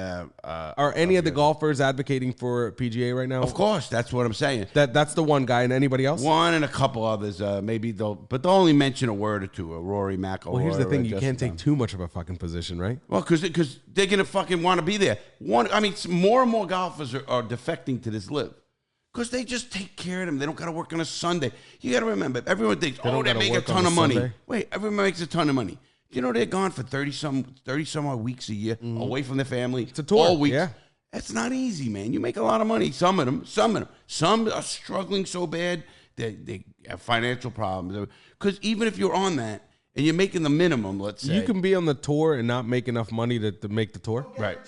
are any of the golfers advocating for PGA right now? Of course, that's what I'm saying. That's the one guy, and anybody else? One and a couple others. Maybe they'll only mention a word or two. Rory McIlroy. Well, here's the thing: you can't take too much of a fucking position, right? Well, because they're gonna fucking want to be there. More and more golfers are defecting to this Live. Because they just take care of them. They don't got to work on a Sunday. You got to remember, everyone thinks, they make a ton of money. Sunday? Wait, everyone makes a ton of money. You know, they're gone for 30 some odd weeks a year, away from their family. It's a tour. All weeks. Yeah. That's not easy, man. You make a lot of money. Some of them. Some are struggling so bad that they have financial problems. Because even if you're on that and you're making the minimum, let's say. You can be on the tour and not make enough money to make the tour. Right.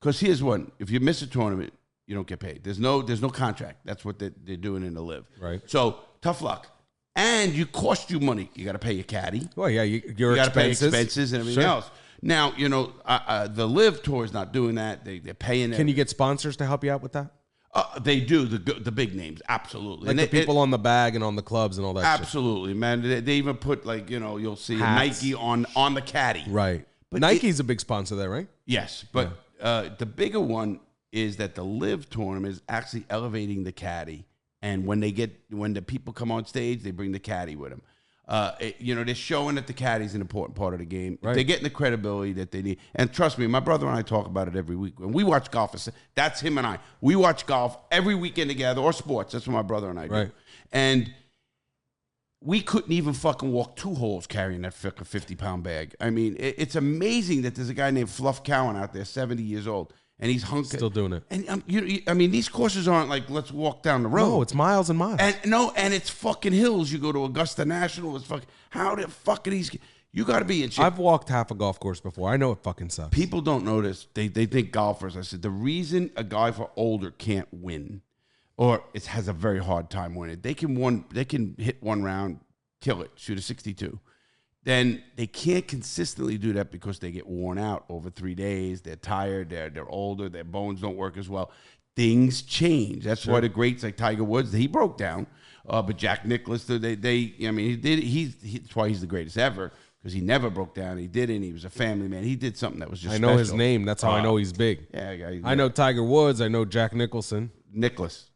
Because here's one. If you miss a tournament, you don't get paid. There's no contract. That's what they're doing in the Live. Right. So tough luck. And you cost you money. You got to pay your caddy. Well, yeah, your You got to pay expenses. expenses and everything else. Now, the Live Tour is not doing that. They're paying it. Can you get sponsors to help you out with that? They do, the big names, absolutely. Like and the people on the bag and on the clubs and all that absolutely, man. They even put, like, you'll see hats. Nike on the caddy. Right. But Nike's a big sponsor there, right? Yes, but the bigger one is that the Live tournament is actually elevating the caddy, and when the people come on stage, they bring the caddy with them. They're showing that the caddy's an important part of the game. Right. They're getting the credibility that they need. And trust me, my brother and I talk about it every week. When we watch golf, that's him and I. We watch golf every weekend together, or sports. That's what my brother and I do. Right. And we couldn't even fucking walk 2 holes carrying that 50-pound bag. I mean, it's amazing that there's a guy named Fluff Cowan out there, 70 years old. And he's still doing it. And these courses aren't like, let's walk down the road. No, it's miles and miles. And it's fucking hills. You go to Augusta National. It's fucking, how the fuck are these? You got to be in shape. I've walked half a golf course before. I know it fucking sucks. People don't know this. They think golfers. I said the reason a guy for older can't win, or it has a very hard time winning. They can hit one round kill it, shoot a 62. Then they can't consistently do that because they get worn out over 3 days. They're tired. They're older. Their bones don't work as well. Things change. That's why the greats like Tiger Woods, he broke down. But Jack Nicklaus, that's why he's the greatest ever, because he never broke down. He didn't. He was a family man. He did something that was just I know special. his name. That's how I know he's big. Yeah. I know Tiger Woods. I know Jack Nicholson. Nicholas.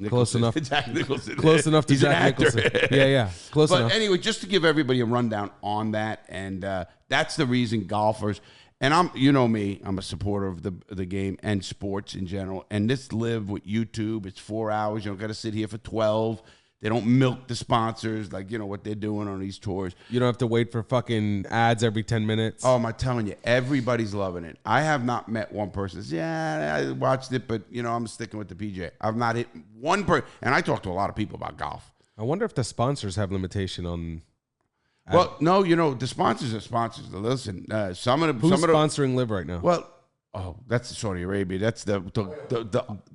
Close enough. Jack Nicholson. Close enough to He's Jack an actor. Nicholson. Yeah. Close enough. But anyway, just to give everybody a rundown on that, and that's the reason golfers, and you know me, I'm a supporter of the game and sports in general, and this live with YouTube. It's 4 hours. You don't got to sit here for 12. They don't milk the sponsors like, what they're doing on these tours. You don't have to wait for fucking ads every 10 minutes. Oh, I'm telling you, everybody's loving it. I have not met one person that says, yeah, I watched it, but, I'm sticking with the PGA. I've not hit one person. And I talk to a lot of people about golf. I wonder if the sponsors have limitation on... Well, no, the sponsors are sponsors. Listen, Who's sponsoring Live right now? Well, that's Saudi Arabia. That's the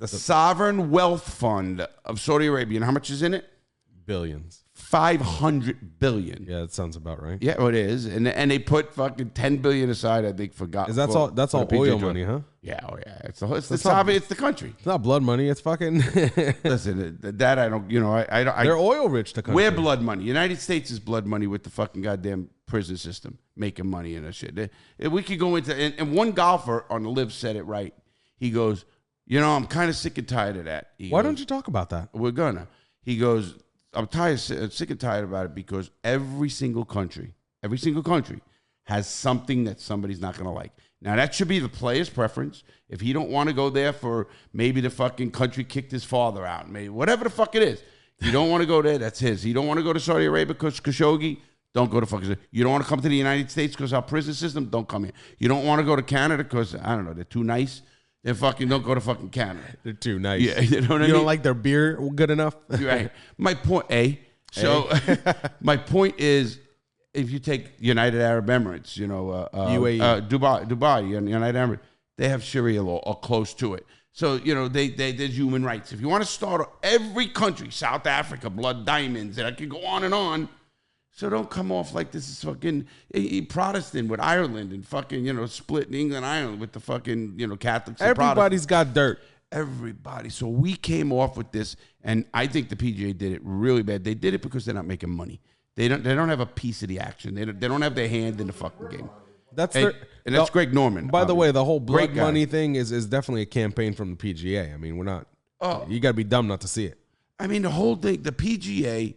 sovereign wealth fund of Saudi Arabia. And how much is in it? Billions. 500 billion. Yeah, that sounds about right. Yeah, it is. And they put fucking 10 billion aside, I think, for God. That's all oil money, huh? Yeah, it's the country. It's not blood money, it's fucking Listen, that I don't, they're oil rich, the country. We're blood money. United States is blood money with the fucking goddamn prison system making money and that shit. We could go into and one golfer on the Live said it right. He goes, I'm kind of sick and tired of that. Why don't you talk about that? We're gonna. He goes, I'm sick and tired about it because every single country has something that somebody's not going to like. Now, that should be the player's preference. If he don't want to go there for maybe the fucking country kicked his father out, maybe whatever the fuck it is. If you don't want to go there, that's his. You don't want to go to Saudi Arabia because Khashoggi, don't go to fucking. You don't want to come to the United States because our prison system, don't come here. You don't want to go to Canada because, I don't know, they're too nice. Then fucking don't go to fucking Canada. They're too nice. Yeah, you know what I mean? You don't like their beer good enough? Right. My point, So my point is, if you take United Arab Emirates, UAE, Dubai, United Emirates, they have Sharia law or close to it. So there's human rights. If you want to start every country, South Africa, blood diamonds, and I could go on and on. So don't come off like this is fucking Protestant with Ireland and fucking, split in England, Ireland with the fucking, Catholics. Everybody's got dirt. Everybody. So we came off with this, and I think the PGA did it really bad. They did it because they're not making money. They don't have a piece of the action. They don't have their hand in the fucking game. That's Greg Norman. By the way, the whole blood money thing is definitely a campaign from the PGA. I mean, we're not. You got to be dumb not to see it. I mean, the whole thing, the PGA.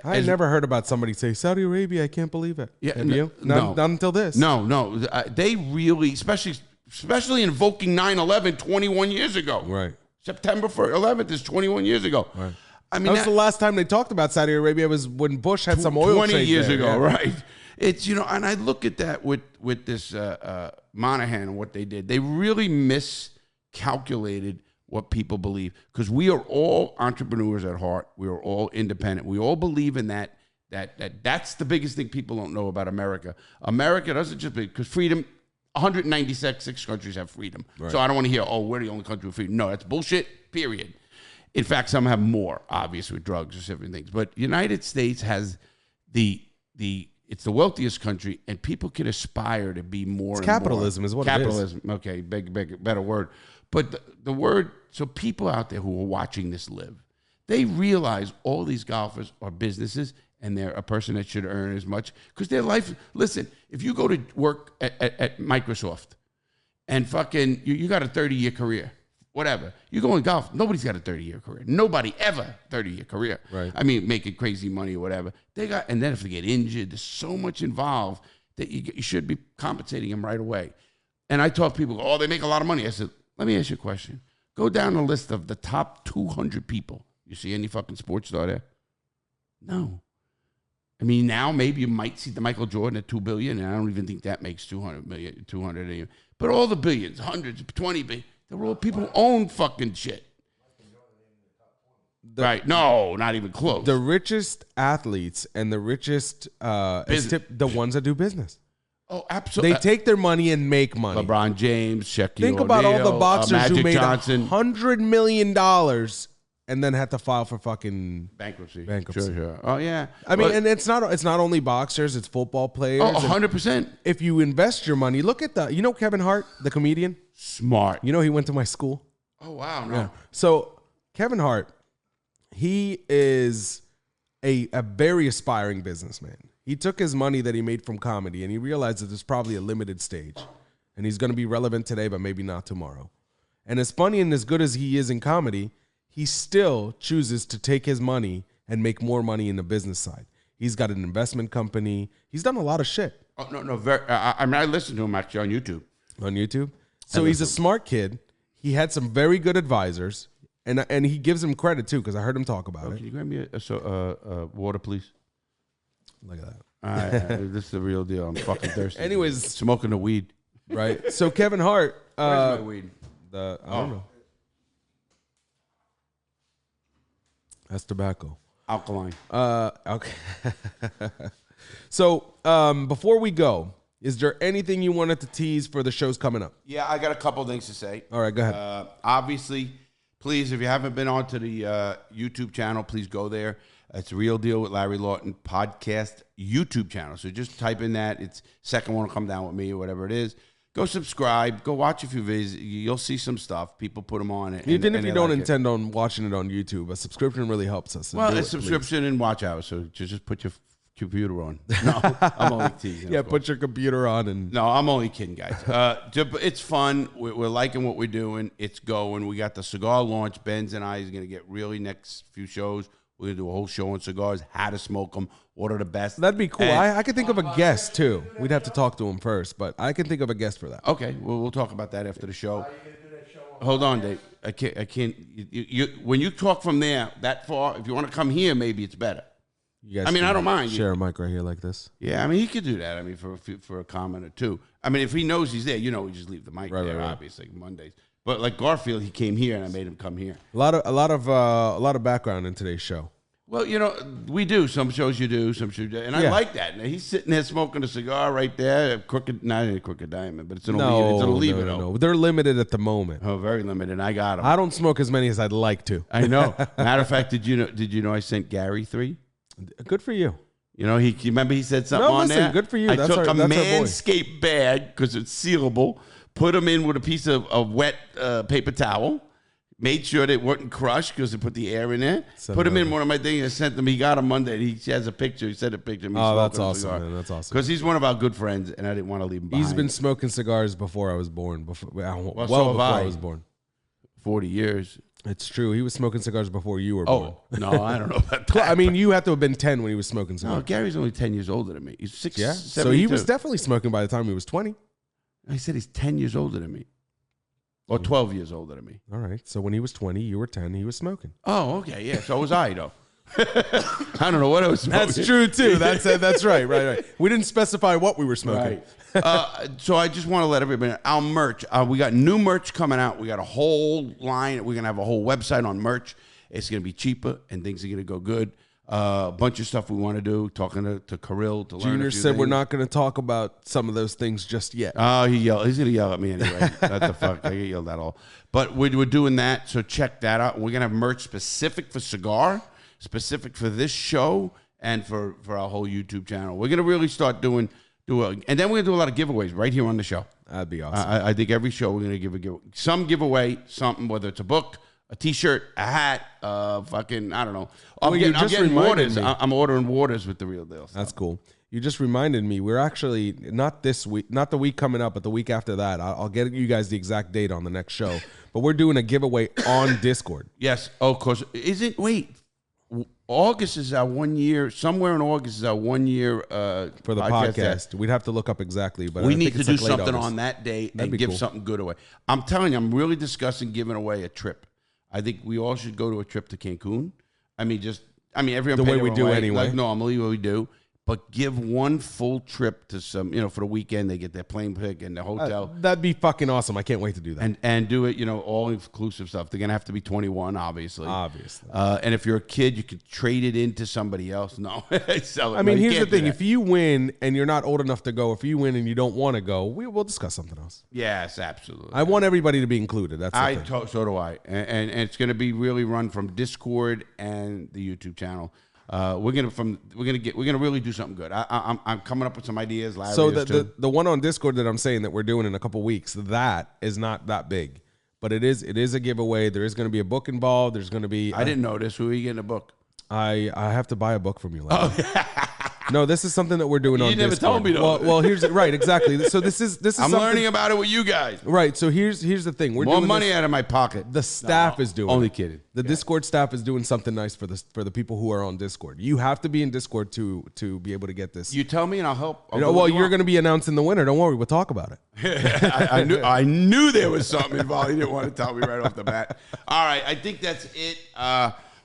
I never heard about somebody say Saudi Arabia. I can't believe it. Yeah, have you? Not until this. No. They really, especially invoking 9/11 21 years ago. Right. September 11th is 21 years ago. Right. I mean, that was the last time they talked about Saudi Arabia was when Bush had some oil 20 years there, ago, yeah. right? It's, and I look at that with this Monahan and what they did. They really miscalculated what people believe, because we are all entrepreneurs at heart. We are all independent. We all believe in that. That's the biggest thing people don't know about America. America doesn't just because freedom. 196 countries have freedom. Right. So I don't want to hear, we're the only country with freedom. No, that's bullshit, period. In fact, some have more, obviously, with drugs or different things. But United States has it's the wealthiest country, and people can aspire to be more. It's capitalism is what capitalism. It is. Okay, better word. But the word, so people out there who are watching this Live, they realize all these golfers are businesses, and they're a person that should earn as much because their life. Listen, if you go to work at Microsoft and fucking you got a 30-year career, whatever, you go in golf. Nobody's got a 30-year career. Nobody ever 30-year career. Right. I mean, making crazy money or whatever. And then if they get injured, there's so much involved that you should be compensating them right away. And I talk to people, they make a lot of money. I said, let me ask you a question. Go down the list of the top 200 people. You see any fucking sports star there? No. I mean, now maybe you might see the Michael Jordan at $2 billion, and I don't even think that makes 200 million, 200. But all the billions, hundreds, 20 billion, they're all people who own fucking shit. Right? No, not even close. The richest athletes and the richest, the ones that do business. Oh, absolutely. They take their money and make money. LeBron James, Shaquille Think about O'Neal, all the boxers Magic who made Johnson. $100 million and then had to file for fucking bankruptcy. Bankruptcy. Oh yeah. I mean, and it's not only boxers, it's football players. Oh, 100%. If you invest your money, look at Kevin Hart, the comedian. Smart. He went to my school. Oh wow. No. Yeah. So Kevin Hart, he is a very aspiring businessman. He took his money that he made from comedy and he realized that there's probably a limited stage. And he's going to be relevant today, but maybe not tomorrow. And as funny and as good as he is in comedy, he still chooses to take his money and make more money in the business side. He's got an investment company. He's done a lot of shit. Oh, no. I listened to him actually on YouTube. On YouTube? So he's a smart kid. He had some very good advisors. And he gives him credit, too, because I heard him talk about it. Can you grab me a water, please? Look at that. This is the real deal. I'm fucking thirsty. Anyways. Smoking the weed. Right? So Kevin Hart. Where's my weed? I don't know. That's tobacco. Alkaline. Okay. So before we go, is there anything you wanted to tease for the shows coming up? Yeah, I got a couple things to say. All right, go ahead. Obviously, please, if you haven't been onto the YouTube channel, please go there. It's Real Deal with Larry Lawton podcast YouTube channel. So just type in that. It's second one will come down with me or whatever it is. Go subscribe. Go watch a few videos. You'll see some stuff. People put them on. Even if you don't intend on watching it on YouTube, a subscription really helps us. Well, a subscription and watch hours. So just put your computer on. No, I'm only teasing. Yeah, put your computer on. And no, I'm only kidding, guys. It's fun. We're liking what we're doing. It's going. We got the cigar launch. Benz and I is going to get really next few shows. We're going to do a whole show on cigars, how to smoke them, what are the best. That'd be cool. I could think of a guest, too. We'd have to talk to him first, but I can think of a guest for that. Okay, we'll talk about that after the show. Hold on, Dave. I can't. When you talk from there that far, if you want to come here, maybe it's better. You guys I don't mind. Share a mic right here like this. Yeah, he could do that. For a comment or two. If he knows he's there, we just leave the mic there, obviously, Mondays. But like Garfield, he came here and I made him come here. A lot of background in today's show. Well, we do. Some shows you do, some shows you do. And I like that. Now, he's sitting there smoking a cigar right there. Not a crooked diamond, but it's an Olivo. No. They're limited at the moment. Oh, very limited. I got them. I don't smoke as many as I'd like to. I know. Matter of fact, did you know I sent Gary 3? Good for you. He remember he said something on there? Good for you. I took a Manscaped bag because it's sealable, put them in with a piece of wet paper towel, made sure they weren't crushed because they put the air in there. Put them in one of my things and sent them. He got them Monday. He has a picture. He sent a picture of me smoking that's a awesome, cigar. man. That's awesome. Because he's one of our good friends, and I didn't want to leave him behind. He's been smoking cigars before I was born. Before I was born. 40 years. It's true. He was smoking cigars before you were born. Oh, no, I don't know about that. You have to have been 10 when he was smoking cigars. No, Gary's only 10 years older than me. He's 6, Yeah. 72. So he was definitely smoking by the time he was 20. I said he's 10 years older than me. Or 12 years older than me. All right. So when he was 20, you were 10, he was smoking. Oh, okay. Yeah. So was I, though. I don't know what I was smoking. That's true, too. That's right. Right. We didn't specify what we were smoking. Right. So I just want to let everybody know. Our merch. We got new merch coming out. We got a whole line. We're going to have a whole website on merch. It's going to be cheaper, and things are going to go good. A bunch of stuff we want to do. Talking to Kirill to learn Junior a few said things. we're not going to talk about some of those things just yet. Oh, he's going to yell at me anyway. What the fuck? I get yelled at all. But we're doing that, so check that out. We're going to have merch specific for cigar, specific for this show, and for our whole YouTube channel. We're going to really start and then we're going to do a lot of giveaways right here on the show. That'd be awesome. I think every show we're going to give a giveaway, something, whether it's a book, a T-shirt, a hat, fucking, I don't know. I'm getting waters. I'm ordering waters with the Real Deal stuff. That's cool. You just reminded me. We're actually, not this week, not the week coming up, but the week after that. I'll get you guys the exact date on the next show. But we're doing a giveaway on Discord. Yes. Oh, of course. August is our 1 year. Somewhere in August is our 1 year for the podcast. We'd have to look up exactly, but we need to do something on that day and give cool. something good away. I'm telling you, I'm really discussing giving away a trip. I think we all should go to a trip to Cancun. Everyone the way pay we their do way, anyway. like normally what we do. but give one full trip to some, for the weekend. They get their plane pick and the hotel. That'd be fucking awesome. I can't wait to do that. And do it, all inclusive stuff. They're gonna have to be 21, obviously. Obviously. And if you're a kid, you can trade it into somebody else. No, sell it. I mean, No, you here's the can't do thing: that. if you win and you're not old enough to go, if you win and you don't want to go, we'll discuss something else. Yes, absolutely. I want everybody to be included. That's the thing. So do I, and it's going to be really run from Discord and the YouTube channel. We're gonna really do something good. I'm coming up with some ideas. Larry So is too. the one on Discord that I'm saying that we're doing in a couple weeks, that is not that big, but it is a giveaway. There is going to be a book involved. There's going to be. I didn't know this. Who are you getting a book? I have to buy a book from you. No, this is something that we're doing on You never Discord. told me though. Well, here's right, exactly. So this is. I'm something, learning about it with you guys. Right. So here's the thing. We're More doing money this, out of my pocket. the staff is doing. Only it. kidding. The Discord staff is doing something nice for the people who are on Discord. You have to be in Discord to be able to get this. You tell me and I'll help. I'll do well, what you you're want. going to be announcing the winner. Don't worry, we'll talk about it. I knew there was something involved. You didn't want to tell me right off the bat. All right, I think that's it.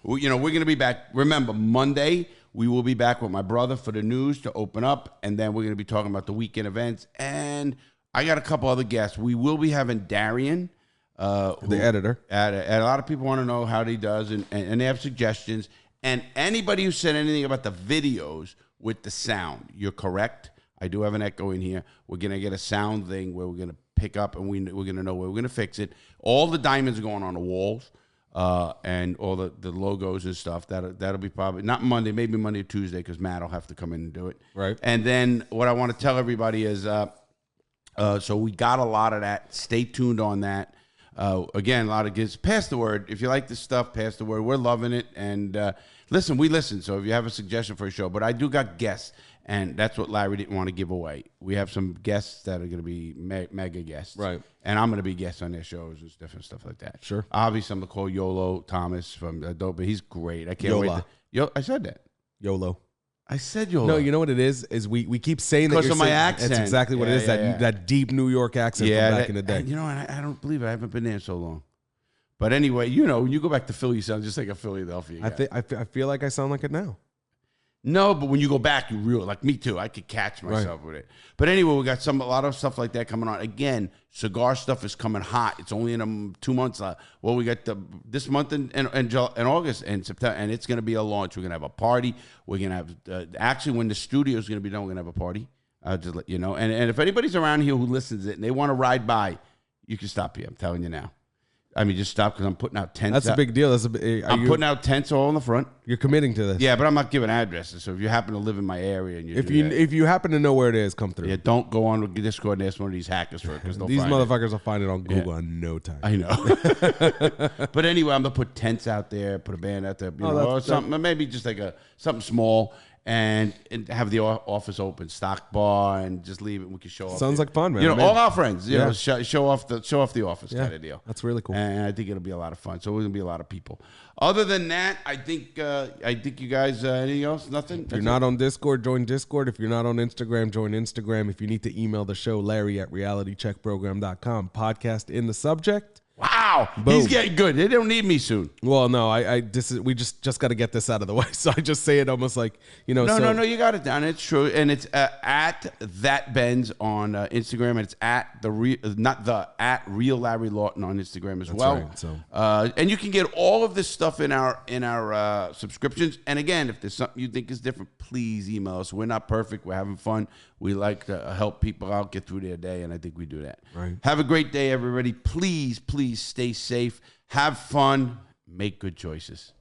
We're going to be back. Remember, Monday we will be back with my brother for the news to open up, and then we're going to be talking about the weekend events. And I got a couple other guests. We will be having Darian, The editor. And a lot of people want to know how he does, and they have suggestions. And anybody who said anything about the videos with the sound, you're correct. I do have an echo in here. We're going to get a sound thing where we're going to pick up, and we're going to know where we're going to fix it. All the diamonds are going on the walls. And all the logos and stuff. That'll be probably not Monday, maybe Monday or Tuesday, because Matt will have to come in and do it. Right. And then what I want to tell everybody is, so we got a lot of that. Stay tuned on that. Again, a lot of kids. Pass the word. If you like this stuff, pass the word. We're loving it. And listen, we listen. So if you have a suggestion for a show, but I do got guests. And that's what Larry didn't want to give away. We have some guests that are going to be mega guests. Right. And I'm going to be guests on their shows and different stuff like that. Sure. Obviously, I'm going to call Yolo Thomas from Dope, but he's great. I can't wait. I said that. YOLO. I said Yolo. No, you know what it is? Is we keep saying that Because you're of my saying, accent. That's exactly what it is. That deep New York accent from back in the day. And, I don't believe it. I haven't been there so long. But anyway, when you go back to Philly, you sound just like a Philadelphia guy. I feel like I sound like it now. No, but when you go back, you really, like me too. I could catch myself with it. But anyway, we got a lot of stuff like that coming on. Again, cigar stuff is coming hot. It's only in 2 months. Well, we got this month in August and September, and it's going to be a launch. We're going to have a party. We're going to have, actually, when the studio is going to be done, we're going to have a party. I'll just let you know. And if anybody's around here who listens to it and they want to ride by, you can stop here. I'm telling you now. I mean, just stop because I'm putting out tents. That's a big deal. I'm putting out tents all in the front. You're committing to this. Yeah, but I'm not giving addresses. So if you happen to live in my area and if you happen to know where it is, come through. Yeah, don't go on Discord and ask one of these hackers for it because these motherfuckers will find it on Google in no time. I know. But anyway, I'm gonna put tents out there, put a band out there, or something, maybe just like something small. And have the office open, stock bar, and just leave it. And we can show off. Sounds like fun, man. All our friends, show off the office kind of deal. That's really cool. And I think it'll be a lot of fun. So we're gonna be a lot of people. Other than that, I think you guys. Anything else? Nothing. If you're not on Discord, join Discord. If you're not on Instagram, join Instagram. If you need to email the show, Larry@realitycheckprogram.com. Podcast in the subject. Wow, Boom. He's getting good. They don't need me soon. Well, no, we just got to get this out of the way. So I just say it almost like, No, you got it down. It's true, and it's at that Benz on Instagram, and it's at at real Larry Lawton on Instagram as well. Right, so. And you can get all of this stuff in our subscriptions. And again, if there's something you think is different, please email us. We're not perfect. We're having fun. We like to help people out get through their day, and I think we do that. Right. Have a great day, everybody. Please stay safe. Have fun. Make good choices.